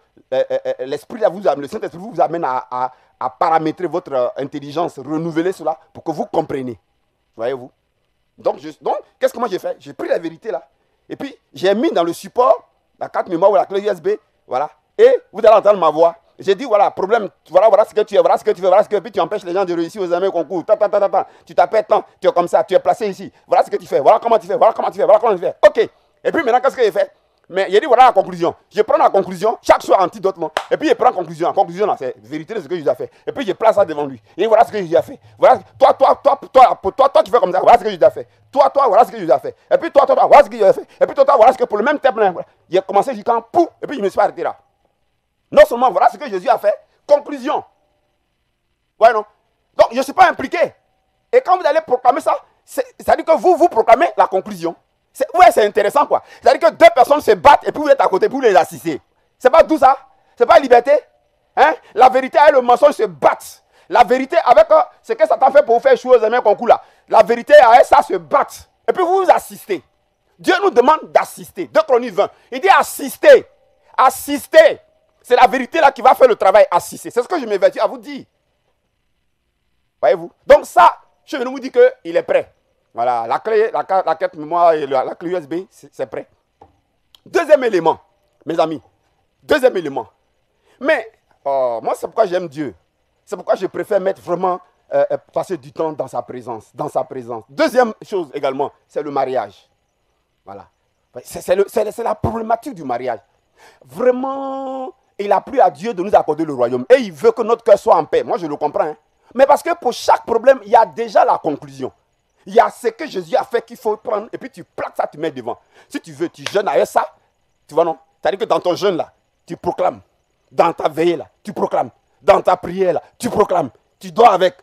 l'Esprit, le Saint-Esprit vous amène à paramétrer votre intelligence, renouveler cela pour que vous compreniez. Voyez-vous? Donc, qu'est-ce que moi j'ai fait? J'ai pris la vérité là. Et puis, j'ai mis dans le support la carte mémoire ou la clé USB. Voilà. Et vous allez entendre ma voix. J'ai dit, voilà, problème, voilà ce que tu es, voilà ce que tu fais, voilà ce que puis tu empêches les gens de réussir aux examens concours. Tu t'appelles tant, tu es comme ça, tu es placé ici. Voilà ce que tu fais, voilà comment tu fais, voilà comment tu fais, voilà comment tu fais. Ok. Et puis maintenant, qu'est-ce que j'ai fait? Mais il a dit, voilà la conclusion. Je prends la conclusion, chaque soir antidotement. Et puis je prends la conclusion. La conclusion, là, c'est vérité de ce que Jésus a fait. Et puis je place ça devant lui. Et voilà ce que Jésus a fait. Voilà, toi, tu fais comme ça, voilà ce que Jésus a fait. Toi, voilà ce que Jésus a fait. Et puis toi, voilà ce que Jésus a fait. Et puis toi, voilà ce que pour le même thème, j'ai commencé jusqu'en pou. Et puis je me suis arrêté là. Non seulement voilà ce que Jésus a fait, conclusion. Ouais, non. Donc je ne suis pas impliqué. Et quand vous allez proclamer ça, c'est-à-dire que vous proclamez la conclusion. Ouais, c'est intéressant quoi. C'est-à-dire que 2 personnes se battent et puis vous êtes à côté pour les assister. C'est pas tout ça? C'est pas liberté? Hein? La vérité et le mensonge se battent. La vérité avec ce que Satan fait pour vous faire échouer aux examens concours là. La vérité avec ça se battent. Et puis vous assistez. Dieu nous demande d'assister. 2 Chroniques 20. Il dit assister. Assister. C'est la vérité là qui va faire le travail. Assister. C'est ce que je m'évertis à vous dire. Voyez-vous? Donc ça, je vais vous dire qu'il est prêt. Voilà, la clé, la carte mémoire et la clé USB, c'est prêt. Deuxième élément, mes amis. Deuxième élément. Mais, moi, c'est pourquoi j'aime Dieu. C'est pourquoi je préfère mettre vraiment, passer du temps dans sa présence. Dans sa présence. Deuxième chose également, c'est le mariage. Voilà. C'est la problématique du mariage. Vraiment, il a plu à Dieu de nous accorder le royaume. Et il veut que notre cœur soit en paix. Moi, je le comprends. Hein. Mais parce que pour chaque problème, il y a déjà la conclusion. Il y a ce que Jésus a fait qu'il faut prendre et puis tu plaques ça, tu mets devant. Si tu veux, tu jeûnes avec ça, tu vois non? C'est-à-dire que dans ton jeûne là, tu proclames. Dans ta veillée là, tu proclames. Dans ta prière là, tu proclames. Tu dors avec.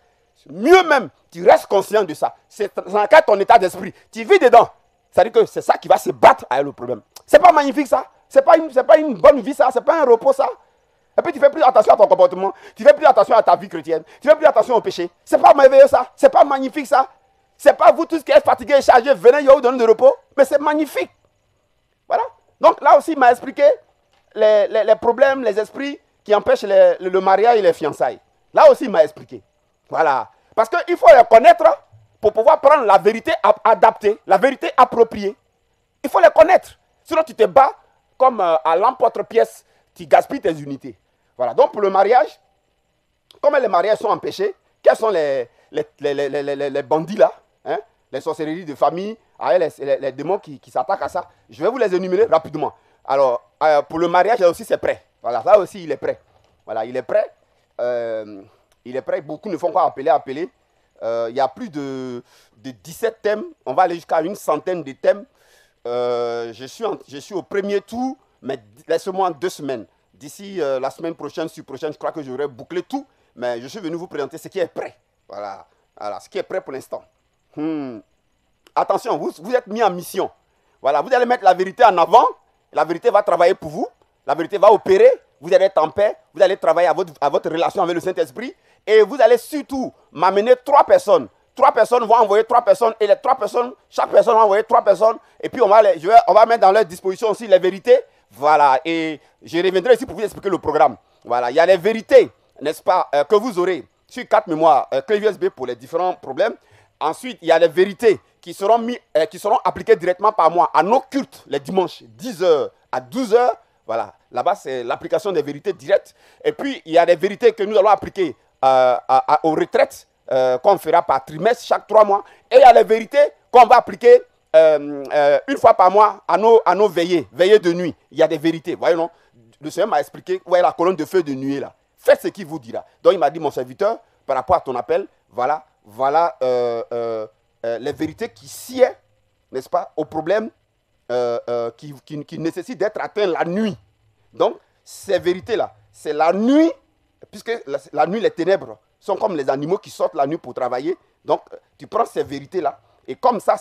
Mieux même, tu restes conscient de ça. C'est dans ton état d'esprit. Tu vis dedans. C'est-à-dire que c'est ça qui va se battre avec le problème. C'est pas magnifique ça? C'est pas une bonne vie ça? C'est pas un repos ça? Et puis tu fais plus attention à ton comportement. Tu fais plus attention à ta vie chrétienne. Tu fais plus attention au péché. C'est pas merveilleux ça? C'est pas magnifique ça? C'est pas vous tous qui êtes fatigués et chargés, venez, il vous donner de repos. Mais c'est magnifique. Voilà. Donc là aussi, il m'a expliqué les problèmes, les esprits qui empêchent le mariage et les fiançailles. Là aussi, il m'a expliqué. Voilà. Parce qu'il faut les connaître pour pouvoir prendre la vérité adaptée, la vérité appropriée. Il faut les connaître. Sinon, tu te bats comme à l'emporte-pièce, tu gaspilles tes unités. Voilà. Donc, pour le mariage, comme les mariages sont empêchés, quels sont les bandits là? Hein, les sorcelleries de famille, les démons qui s'attaquent à ça. Je vais vous les énumérer rapidement. Alors, pour le mariage, là aussi, c'est prêt. Voilà, là aussi, il est prêt. Voilà, il est prêt. Il est prêt. Beaucoup ne font qu'à appeler. Il y a plus de 17 thèmes. On va aller jusqu'à une centaine de thèmes. Je suis au premier tour, mais laissez-moi 2 semaines. D'ici la semaine prochaine, je crois que j'aurai bouclé tout. Mais je suis venu vous présenter ce qui est prêt. Voilà, ce qui est prêt pour l'instant. Attention, vous êtes mis en mission. Voilà, vous allez mettre la vérité en avant. La vérité va travailler pour vous. La vérité va opérer. Vous allez être en paix. Vous allez travailler à votre relation avec le Saint-Esprit. Et vous allez surtout m'amener 3 personnes. 3 personnes vont envoyer 3 personnes. Et les 3 personnes, chaque personne va envoyer 3 personnes. Et puis on va mettre dans leur disposition aussi les vérités. Voilà, et je reviendrai ici pour vous expliquer le programme. Voilà, il y a les vérités, n'est-ce pas, que vous aurez sur 4 mémoires, clé USB pour les différents problèmes. Ensuite, il y a les vérités qui seront appliquées directement par moi à nos cultes les dimanches, 10h à 12h. Voilà, là-bas, c'est l'application des vérités directes. Et puis, il y a les vérités que nous allons appliquer aux retraites, qu'on fera par trimestre, chaque 3 mois. Et il y a les vérités qu'on va appliquer une fois par mois à nos veillées de nuit. Il y a des vérités, voyez non? Le Seigneur m'a expliqué, ouais, la colonne de feu de nuée là. Faites ce qu'il vous dira. Donc il m'a dit, mon serviteur, par rapport à ton appel, voilà les vérités qui sied, n'est-ce pas, au problème qui nécessitent d'être atteints la nuit. Donc ces vérités-là, c'est la nuit, puisque la nuit, les ténèbres sont comme les animaux qui sortent la nuit pour travailler. Donc tu prends ces vérités-là, et comme ça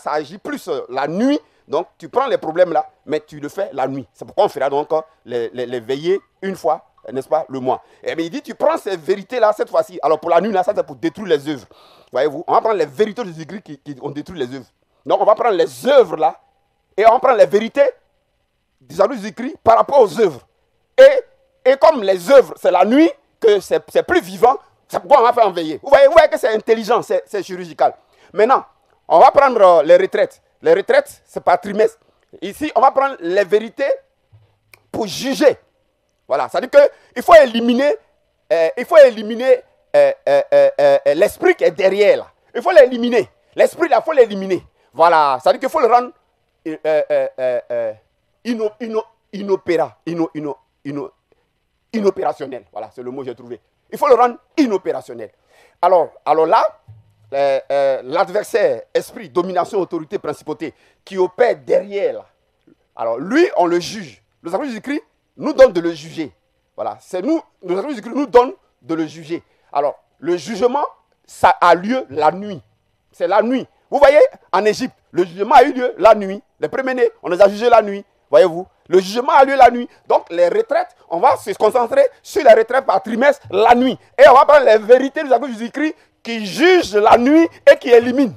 agit plus la nuit. Donc, tu prends les problèmes là, mais tu le fais la nuit. C'est pourquoi on fera donc les veillées une fois n'est-ce pas, le mois. Et bien il dit, tu prends ces vérités-là cette fois-ci. Alors pour la nuit, là, ça c'est pour détruire les œuvres. Voyez-vous, on va prendre les vérités de Jésus-Christ qui ont détruit les œuvres. Donc on va prendre les œuvres là, et on prend les vérités du salut de Jésus-Christ par rapport aux œuvres. Et comme les œuvres, c'est la nuit, que c'est plus vivant, c'est pourquoi on va faire en veiller. Vous voyez que c'est intelligent, c'est chirurgical. Maintenant, on va prendre les retraites. Les retraites, c'est par trimestre. Ici, on va prendre les vérités pour juger. Voilà, c'est-à-dire qu'il faut éliminer, l'esprit qui est derrière là. Il faut l'éliminer. L'esprit là, il faut l'éliminer. Voilà, c'est-à-dire qu'il faut le rendre inopérationnel. Voilà, c'est le mot que j'ai trouvé. Il faut le rendre inopérationnel. Alors là, l'adversaire, esprit, domination, autorité, principauté, qui opère derrière là. Alors lui, on le juge. Le sacrement de Jésus-Christ nous donne de le juger. Voilà, c'est nous, le sacrement de Jésus-Christ nous donne de le juger. Alors, le jugement, ça a lieu la nuit. C'est la nuit. Vous voyez, en Égypte, le jugement a eu lieu la nuit. Les premiers-nés, on les a jugés la nuit. Voyez-vous, le jugement a lieu la nuit. Donc, les retraites, on va se concentrer sur les retraites par trimestre la nuit. Et on va prendre les vérités du sacrement de Jésus-Christ qui jugent la nuit et qui éliminent.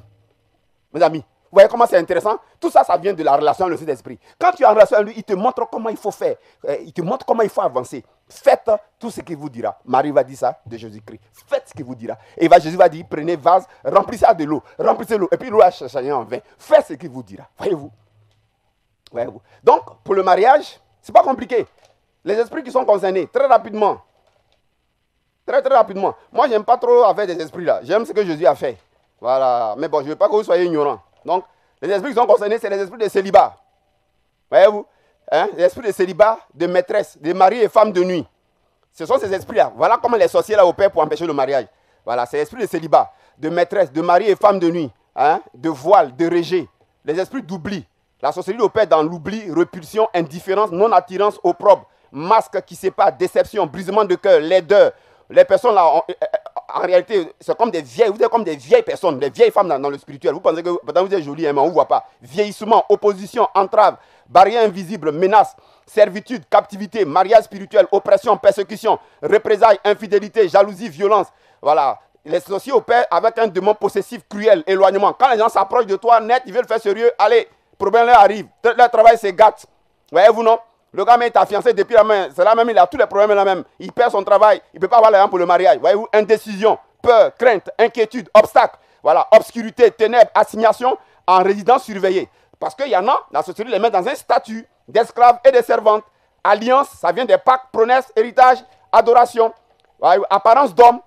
Mes amis, vous voyez comment c'est intéressant? Tout ça, ça vient de la relation avec le Saint-Esprit. Quand tu es en relation avec lui, il te montre comment il faut faire. Il te montre comment il faut avancer. Faites tout ce qu'il vous dira. Marie va dire ça de Jésus-Christ. Faites ce qu'il vous dira. Et Jésus va dire, prenez vase, remplissez de l'eau. Remplissez l'eau. Et puis l'eau a changé en vin. Faites ce qu'il vous dira. Voyez-vous? Voyez-vous? Donc, pour le mariage, ce n'est pas compliqué. Les esprits qui sont concernés, très rapidement. Très rapidement. Moi, je n'aime pas trop avec des esprits là. J'aime ce que Jésus a fait. Voilà. Mais bon, je ne veux pas que vous soyez ignorants. Donc, les esprits qui sont concernés, c'est les esprits de célibat. Voyez-vous? Les esprits de célibat, de maîtresse, de mari et femme de nuit. Ce sont ces esprits-là. Voilà comment les sorciers là opèrent pour empêcher le mariage. Voilà, c'est l'esprit de célibat, de maîtresse, de mari et femme de nuit, de voile, de rejet. Les esprits d'oubli. La sorcellerie opère dans l'oubli, repulsion, indifférence, non-attirance, opprobre, masque qui sépare, déception, brisement de cœur, laideur. Les personnes là, en réalité, c'est comme des vieilles, vous êtes comme des vieilles personnes, des vieilles femmes dans le spirituel. Vous pensez que vous êtes joli, mais on ne vous voit pas. Vieillissement, opposition, entrave, barrière invisible, menace, servitude, captivité, mariage spirituel, oppression, persécution, représailles, infidélité, jalousie, violence. Voilà. Les sorciers opèrent avec un démon possessif, cruel, éloignement. Quand les gens s'approchent de toi, net, ils veulent faire sérieux, allez, problème leur arrive. Leur travail se gâte. Voyez-vous, non? Le gars est fiancé depuis la main. C'est là même, il a tous les problèmes là même. Il perd son travail. Il ne peut pas avoir l'argent pour le mariage. Voyez-vous, indécision, peur, crainte, inquiétude, obstacle. Voilà, obscurité, ténèbres, assignation en résidence surveillée. Parce qu'il y en a, la société les met dans un statut d'esclaves et de servantes. Alliance, ça vient des pactes, promesses, héritage, adoration, apparence d'homme.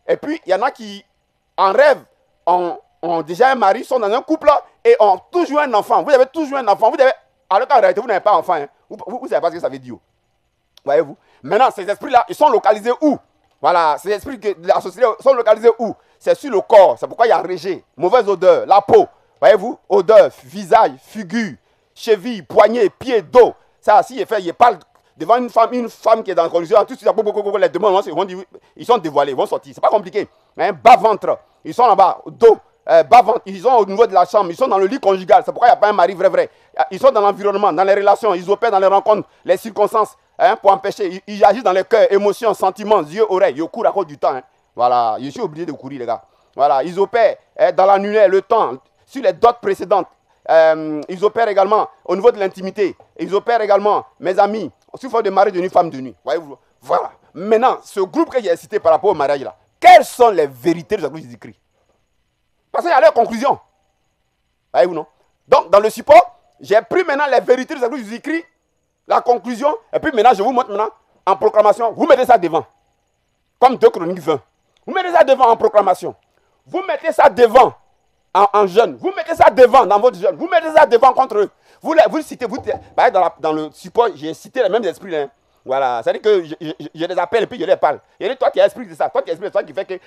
Et puis, il y en a qui, en rêve, ont déjà un mari, sont dans un couple et ont toujours un enfant. Vous avez toujours un enfant. Vous avez, alors qu'en réalité, vous n'avez pas d'enfant. Hein. Vous ne savez pas ce que ça veut dire. Voyez-vous? Maintenant, ces esprits-là, ils sont localisés où? Voilà, ces esprits de la société sont localisés où? C'est sur le corps. C'est pourquoi il y a rejet, mauvaise odeur, la peau. Voyez-vous? Odeur, visage, figure, cheville, poignet, pied, dos. Ça, si il parle devant une femme qui est dans la condition, tout de suite, les démons, ils sont dévoilés, ils vont sortir. C'est pas compliqué. Bas-ventre, ils sont là-bas, dos. Bas-ventre, ils sont au niveau de la chambre, ils sont dans le lit conjugal. C'est pourquoi il n'y a pas un mari vrai. Ils sont dans l'environnement, dans les relations, ils opèrent dans les rencontres, les circonstances, pour empêcher. Ils agissent dans les cœurs, émotions, sentiments, yeux, oreilles. Ils courent à cause du temps. Voilà, je suis obligé de courir, les gars. Voilà, ils opèrent dans l'annulaire, le temps, sur les dots précédentes. Ils opèrent également au niveau de l'intimité. Ils opèrent également, mes amis, sous forme de mari de nuit, femme de nuit. Voyez-vous? Voilà. Maintenant, ce groupe que j'ai cité par rapport au mariage là, quelles sont les vérités de Jésus-Christ? Parce qu'il y a leur conclusion. Voyez-vous, non? Donc, dans le support, j'ai pris maintenant les vérités de Jésus-Christ, la conclusion, et puis maintenant, je vous montre maintenant en proclamation. Vous mettez ça devant. Comme 2 Chroniques 20. Vous mettez ça devant en proclamation. Vous mettez ça devant en jeûne. Vous mettez ça devant dans votre jeûne. Vous mettez ça devant contre eux. Vous citez, dans le support, j'ai cité les mêmes esprits. Hein. Voilà, c'est-à-dire que je les appelle et puis je les parle. Il y a toi qui as esprit de ça, toi qui as esprit de ça qui fait que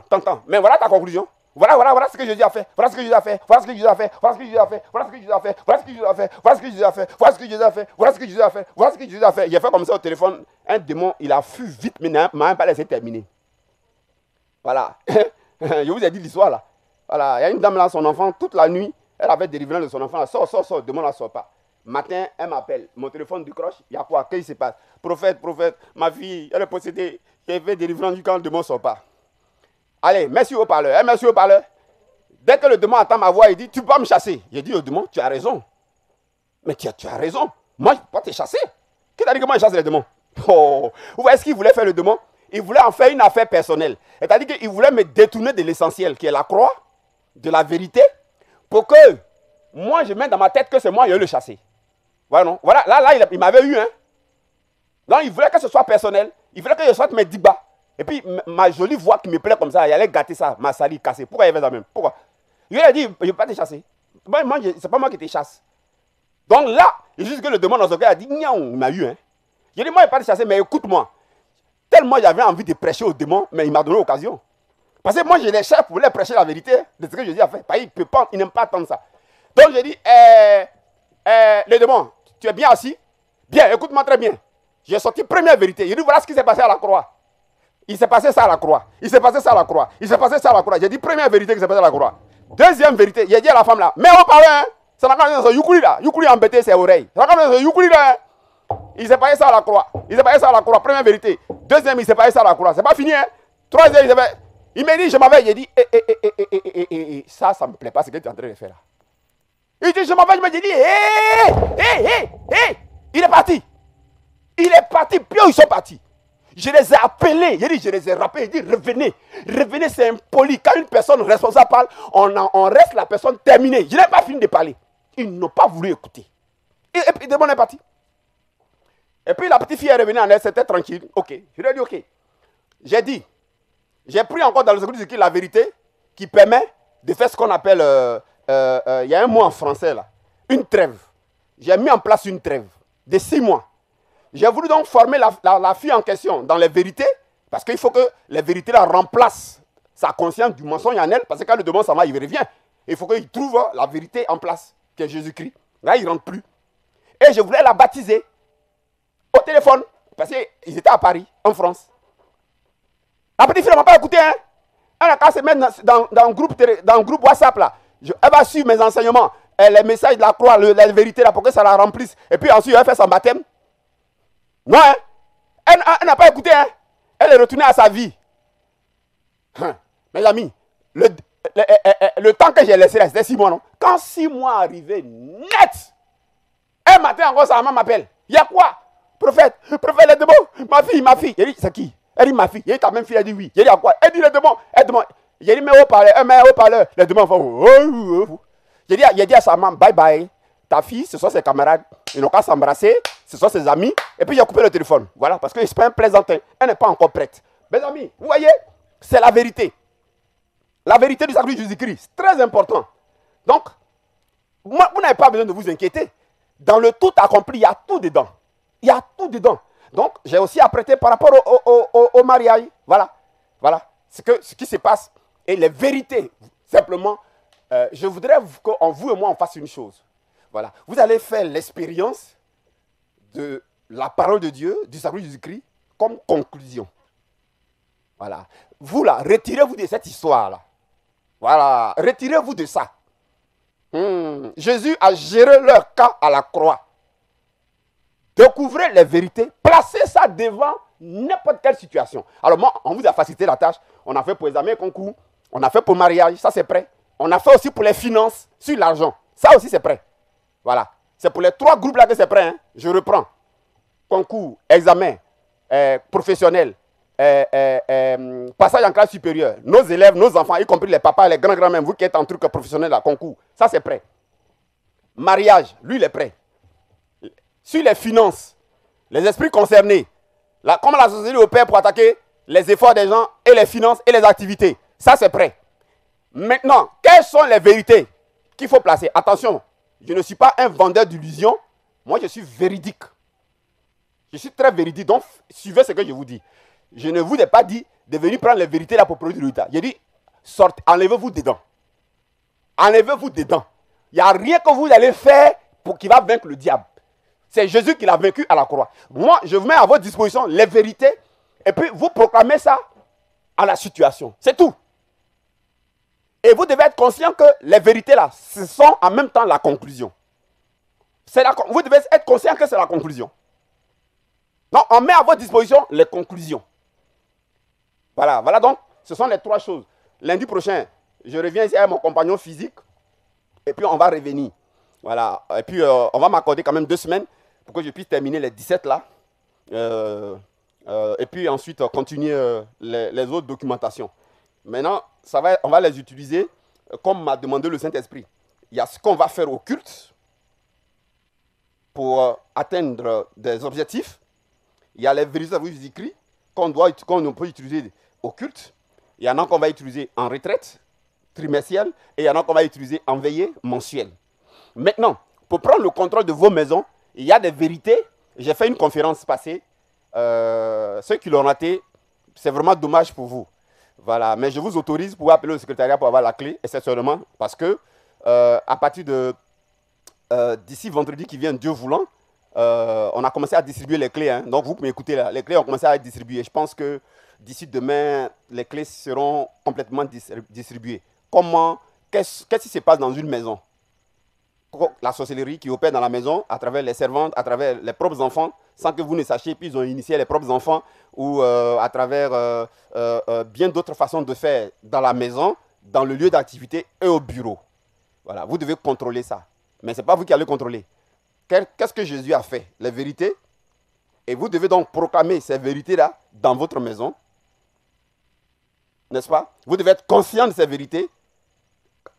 t'entends. Mais voilà ta conclusion. Voilà ce que Jésus a fait. Voilà ce que Jésus a fait. Voilà ce que Jésus a fait. Voilà ce que Jésus a fait. Voilà ce que Jésus a fait. Voilà ce que Jésus a fait. Voilà ce que Jésus a fait. Voilà ce que Jésus a fait. Voilà ce que Jésus a fait. Voilà ce que Jésus a fait. Il a fait comme ça au téléphone. Un démon, il a fui vite, mais m'a même pas laissé terminer. Voilà. Je vous ai dit l'histoire là. Voilà, il y a une dame là, son enfant, toute la nuit, elle avait des délivrance de son enfant. Sors, le démon ne sort pas. Matin, elle m'appelle. Mon téléphone décroche. Il y a quoi? Qu'est-ce qui se passe? Prophète, ma fille, elle est possédée. J'ai fait délivrance du camp, le démon ne sort pas. Allez, merci au parleur. Elle merci au parleur. Dès que le démon entend ma voix, il dit, tu peux pas me chasser. J'ai dit au démon, tu as raison. Mais tu as raison. Moi, je ne peux pas te chasser. Qui t'a dit que moi, je chasse les démons? Oh. Vous voyez ce qu'il voulait faire, le démon? Il voulait en faire une affaire personnelle. C'est-à-dire qu'il voulait me détourner de l'essentiel, qui est la croix, de la vérité, pour que moi, je mette dans ma tête que c'est moi qui vais le chasser. Voilà, non? Voilà, là il m'avait eu, hein. Non, il voulait que ce soit personnel. Il voulait que je sorte mes dibas. Et puis, ma jolie voix qui me plaît comme ça, il allait gâter ça, ma salive cassée. Pourquoi il fait ça même? Pourquoi? Il lui a dit, je ne vais pas te chasser. Moi, c'est pas moi qui te chasse. Donc là, il juste que le démon dans son cœur a dit, il m'a eu, hein. J'ai dit, moi, je ne vais pas te chasser, mais écoute-moi. Tellement j'avais envie de prêcher au démon, mais il m'a donné l'occasion. Parce que moi, je les cherche pour les prêcher la vérité de ce que je dis à faire. Il n'aime pas attendre ça. Donc, j'ai dit, le démon, tu es bien assis? Bien, écoute-moi très bien. J'ai sorti première vérité. J'ai dit, voilà ce qui s'est passé à la croix. Il s'est passé ça à la croix. Il s'est passé ça à la croix. Il s'est passé ça à la croix. J'ai dit, première vérité qui s'est passée à la croix. Deuxième vérité, j'ai dit à la femme là, mais on parle, hein. Ça n'a pas de Yukuli là. Yukuli a embêté ses oreilles. Ça n'a pas de Yukuli là. Il s'est passé ça à la croix. Il s'est passé ça à la croix. Première vérité. Deuxième, il s'est passé ça à la croix. C'est pas fini, hein. Troisième, il m'a dit, je m'avais, j'ai dit, ça ne me plaît pas ce que tu es en train de faire là. Il dit, je m'avais, je me dis, il est parti. Il est parti, puis ils sont partis. Je les ai appelés, je les ai rappelés, il dit, revenez. Revenez, c'est impoli. Quand une personne responsable parle, on reste la personne terminée. Je n'ai pas fini de parler. Ils n'ont pas voulu écouter. Et puis, le démon est parti. Et puis, la petite fille est revenue en elle, c'était tranquille. Ok, je lui ai dit, ok. J'ai pris encore dans le secret de la vérité qui permet de faire ce qu'on appelle, il y a un mot en français là, une trêve. J'ai mis en place une trêve de 6 mois. J'ai voulu donc former la fille en question dans les vérités, parce qu'il faut que les vérités la remplacent sa conscience du mensonge en elle, parce que quand le démon s'en va, il revient. Il faut qu'il trouve la vérité en place, qui est Jésus-Christ. Là, il ne rentre plus. Et je voulais la baptiser au téléphone, parce qu'ils étaient à Paris, en France. La petite fille ne m'a pas écouté, hein. Elle a qu'à se mettre dans le groupe WhatsApp, là. Elle va suivre mes enseignements, les messages de la croix, la vérité, là, pour que ça la remplisse. Et puis ensuite, elle va faire son baptême. Non, hein? Elle n'a pas écouté, hein? Elle est retournée à sa vie. Mes amis, le temps que j'ai laissé là, c'était 6 mois, non? Quand 6 mois arrivaient net, un matin encore, sa maman m'appelle. Il y a quoi? Prophète, le démon, ma fille. J'ai dit, c'est qui? Elle dit, ma fille. J'ai dit, ta même fille, elle dit oui. J'ai dit, à quoi? Elle dit, le démon, elle demande. J'ai dit, mais haut-parleur. Le démon fait, j'ai dit à sa maman, bye bye. Ta fille, ce sont ses camarades. Ils n'ont qu'à s'embrasser. Ce sont ses amis. Et puis, j'ai coupé le téléphone. Voilà, parce que c'est pas un plaisantin. Elle n'est pas encore prête. Mes amis, vous voyez, c'est la vérité. La vérité du sacrifice de Jésus-Christ. C'est très important. Donc, vous n'avez pas besoin de vous inquiéter. Dans le tout accompli, il y a tout dedans. Il y a tout dedans. Donc, j'ai aussi apprêté par rapport au mariage. Voilà. Ce qui se passe. Et les vérités. Simplement, je voudrais qu'en vous et moi, on fasse une chose. Voilà. Vous allez faire l'expérience de la parole de Dieu, du sacrifice de Jésus-Christ, comme conclusion. Voilà. Vous là, retirez-vous de cette histoire-là. Voilà. Retirez-vous de ça. Jésus a géré leur cas à la croix. Découvrez les vérités, placez ça devant n'importe quelle situation. Alors moi, on vous a facilité la tâche. On a fait pour les examens concours, on a fait pour le mariage, ça c'est prêt. On a fait aussi pour les finances, sur l'argent. Ça aussi c'est prêt. Voilà. C'est pour les 3 groupes là que c'est prêt. Hein. Je reprends. Concours, examen, professionnel, passage en classe supérieure. Nos élèves, nos enfants, y compris les papas, les grands-grands-mères, vous qui êtes en truc professionnel là, concours. Ça c'est prêt. Mariage, lui il est prêt. Sur les finances, les esprits concernés, comment la société opère pour attaquer les efforts des gens et les finances et les activités. Ça, c'est prêt. Maintenant, quelles sont les vérités qu'il faut placer? Attention, je ne suis pas un vendeur d'illusions. Moi, je suis véridique. Je suis très véridique. Donc, suivez ce que je vous dis. Je ne vous ai pas dit de venir prendre les vérités là pour produire le résultat. J'ai dit, enlevez-vous dedans. Enlevez-vous dedans. Il n'y a rien que vous allez faire pour qu'il va vaincre le diable. C'est Jésus qui l'a vaincu à la croix. Moi, je vous mets à votre disposition les vérités et puis vous proclamez ça à la situation. C'est tout. Et vous devez être conscient que les vérités là, ce sont en même temps la conclusion. Vous devez être conscient que c'est la conclusion. Donc, on met à votre disposition les conclusions. Voilà, voilà donc, ce sont les 3 choses. Lundi prochain, je reviens ici avec mon compagnon physique. Et puis, on va revenir. Voilà, et puis, on va m'accorder quand même 2 semaines pour que je puisse terminer les 17 là. Et puis, ensuite, continuer les autres documentations. Maintenant, on va les utiliser comme m'a demandé le Saint-Esprit. Il y a ce qu'on va faire au culte pour atteindre des objectifs. Il y a les vérités écrites qu'on peut utiliser au culte. Il y en a qu'on va utiliser en retraite trimestrielle et il y en a qu'on va utiliser en veillée mensuelle. Maintenant, pour prendre le contrôle de vos maisons, il y a des vérités. J'ai fait une conférence passée. Ceux qui l'ont raté, c'est vraiment dommage pour vous. Voilà, mais je vous autorise pour appeler le secrétariat pour avoir la clé, et c'est seulement parce que à partir de d'ici vendredi qui vient, Dieu voulant, on a commencé à distribuer les clés. Hein. Donc vous pouvez écouter là, les clés ont commencé à être distribuées. Je pense que d'ici demain, les clés seront complètement distribuées. Qu'est-ce qui se passe dans une maison? La sorcellerie qui opère dans la maison à travers les servantes, à travers les propres enfants, sans que vous ne sachiez, puis ils ont initié les propres enfants, ou à travers bien d'autres façons de faire dans la maison, dans le lieu d'activité et au bureau. Voilà, vous devez contrôler ça. Mais ce n'est pas vous qui allez contrôler. Qu'est-ce que Jésus a fait? Les vérités. Et vous devez donc proclamer ces vérités-là dans votre maison. N'est-ce pas? Vous devez être conscient de ces vérités.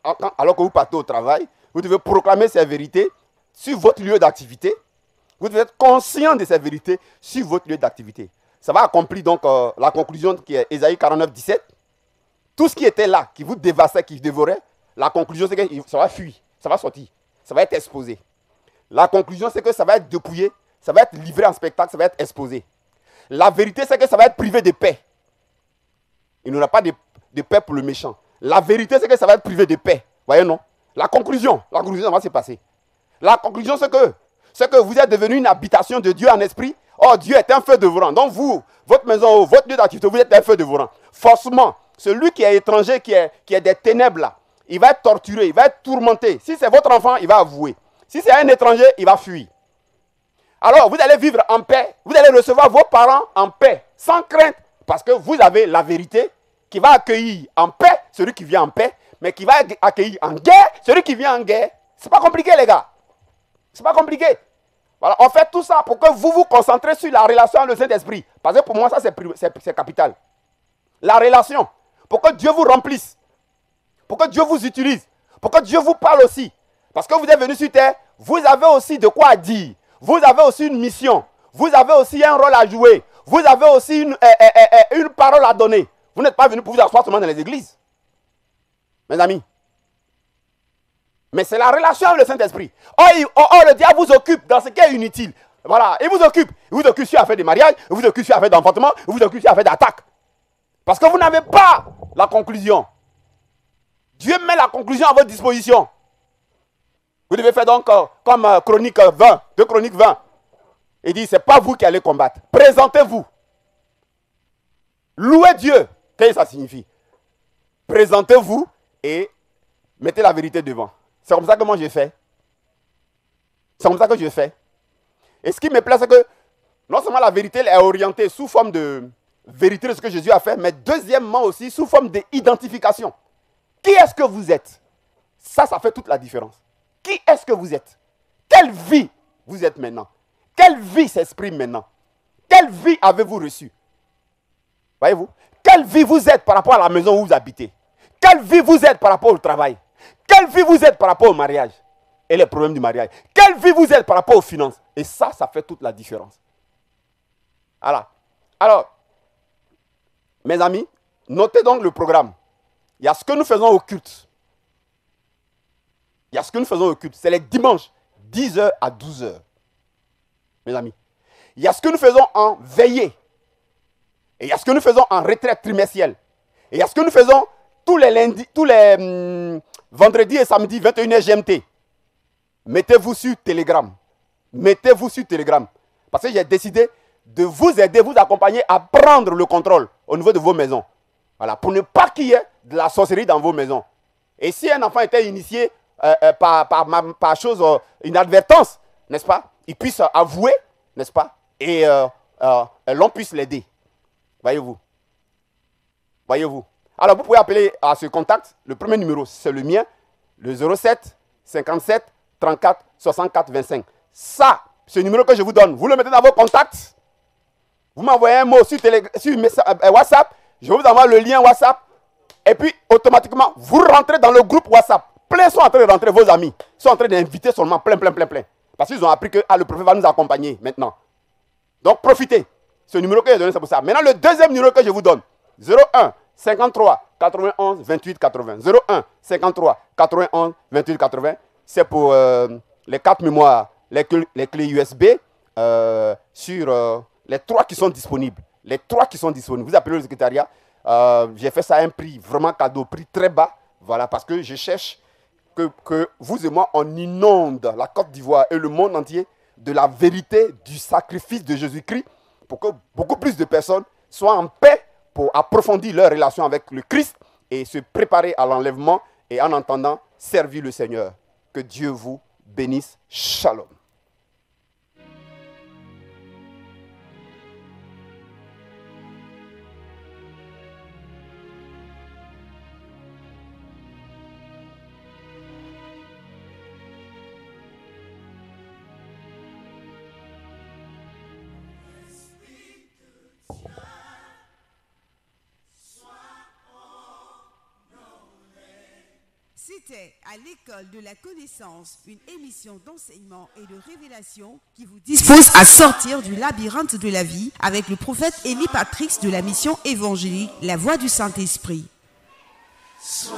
Alors que vous partez au travail, vous devez proclamer ces vérités sur votre lieu d'activité. Vous devez être conscient de ces vérités sur votre lieu d'activité. Ça va accomplir donc la conclusion qui est Ésaïe 49, 17. Tout ce qui était là, qui vous dévastait, qui vous dévorait, la conclusion c'est que ça va fuir, ça va sortir, ça va être exposé. La conclusion c'est que ça va être dépouillé, ça va être livré en spectacle, ça va être exposé. La vérité c'est que ça va être privé de paix. Il n'y aura pas de paix pour le méchant. La vérité c'est que ça va être privé de paix. Voyez non? La conclusion ça va se passer. La conclusion c'est que vous êtes devenu une habitation de Dieu en esprit. Oh, Dieu est un feu dévorant. Donc vous, votre maison, votre lieu d'activité, vous êtes un feu dévorant. Forcément, celui qui est étranger, qui est des ténèbres là, il va être torturé, il va être tourmenté. Si c'est votre enfant, il va avouer. Si c'est un étranger, il va fuir. Alors, vous allez vivre en paix. Vous allez recevoir vos parents en paix, sans crainte. Parce que vous avez la vérité qui va accueillir en paix celui qui vient en paix, mais qui va accueillir en guerre celui qui vient en guerre. C'est pas compliqué, les gars. C'est pas compliqué. Voilà, on fait tout ça pour que vous vous concentrez sur la relation avec le Saint-Esprit. Parce que pour moi, ça, c'est capital. La relation. Pour que Dieu vous remplisse. Pour que Dieu vous utilise. Pour que Dieu vous parle aussi. Parce que vous êtes venu sur terre, vous avez aussi de quoi dire. Vous avez aussi une mission. Vous avez aussi un rôle à jouer. Vous avez aussi une parole à donner. Vous n'êtes pas venu pour vous asseoir seulement dans les églises. Mes amis. Mais c'est la relation avec le Saint-Esprit. Le diable vous occupe dans ce qui est inutile. Voilà, il vous occupe. Il vous occupe sur l'affaire de mariage, il vous occupe sur l'affaire d'enfantement, il vous occupe sur l'affaire d'attaque. Parce que vous n'avez pas la conclusion. Dieu met la conclusion à votre disposition. Vous devez faire donc comme Chronique 20, 2 Chroniques 20. Il dit, ce n'est pas vous qui allez combattre. Présentez-vous. Louez Dieu. Qu'est-ce que ça signifie? Présentez-vous et mettez la vérité devant. C'est comme ça que moi j'ai fait. C'est comme ça que je fais. Et ce qui me plaît, c'est que non seulement la vérité est orientée sous forme de vérité de ce que Jésus a fait, mais deuxièmement aussi sous forme d'identification. Qui est-ce que vous êtes? Ça fait toute la différence. Qui est-ce que vous êtes? Quelle vie vous êtes maintenant? Quelle vie s'exprime maintenant? Quelle vie avez-vous reçue? Voyez-vous? Quelle vie vous êtes par rapport à la maison où vous habitez? Quelle vie vous êtes par rapport au travail? Quelle vie vous êtes par rapport au mariage et les problèmes du mariage? Quelle vie vous êtes par rapport aux finances? Et ça fait toute la différence. Voilà. Alors, mes amis, notez donc le programme. Il y a ce que nous faisons au culte. Il y a ce que nous faisons au culte. C'est les dimanches, 10h à 12h. Mes amis. Il y a ce que nous faisons en veillée. Et il y a ce que nous faisons en retraite trimestrielle. Et il y a ce que nous faisons tous les lundis, vendredis et samedis, 21h GMT. Mettez-vous sur Telegram. Mettez-vous sur Telegram. Parce que j'ai décidé de vous aider, vous accompagner à prendre le contrôle au niveau de vos maisons. Voilà, pour ne pas qu'il y ait de la sorcellerie dans vos maisons. Et si un enfant était initié par chose, inadvertance, n'est-ce pas, il puisse avouer, n'est-ce pas, et l'on puisse l'aider. Voyez-vous. Voyez-vous. Alors, vous pouvez appeler à ce contact. Le premier numéro, c'est le mien, le 07 57 34 64 25. Ça, ce numéro que je vous donne, vous le mettez dans vos contacts. Vous m'envoyez un mot sur WhatsApp. Je vous envoie le lien WhatsApp. Et puis, automatiquement, vous rentrez dans le groupe WhatsApp. Plein sont en train de rentrer, vos amis. Ils sont en train d'inviter seulement plein. Parce qu'ils ont appris que le prophète va nous accompagner maintenant. Donc, profitez. Ce numéro que j'ai donné, c'est pour ça. Maintenant, le deuxième numéro que je vous donne. 01 53 91 28 80. 01 53 91 28 80. C'est pour les 4 mémoires, les clés USB sur les 3 qui sont disponibles. Les 3 qui sont disponibles. Vous appelez le secrétariat. J'ai fait ça à un prix vraiment cadeau, prix très bas. Voilà, parce que je cherche que vous et moi, on inonde la Côte d'Ivoire et le monde entier de la vérité du sacrifice de Jésus-Christ pour que beaucoup plus de personnes soient en paix pour approfondir leur relation avec le Christ et se préparer à l'enlèvement et en entendant servir le Seigneur. Que Dieu vous bénisse. Shalom. C'était à l'école de la connaissance, une émission d'enseignement et de révélation qui vous dispose à sortir du labyrinthe de la vie avec le prophète Élie Patrick de la mission évangélique La Voix du Saint-Esprit. Sois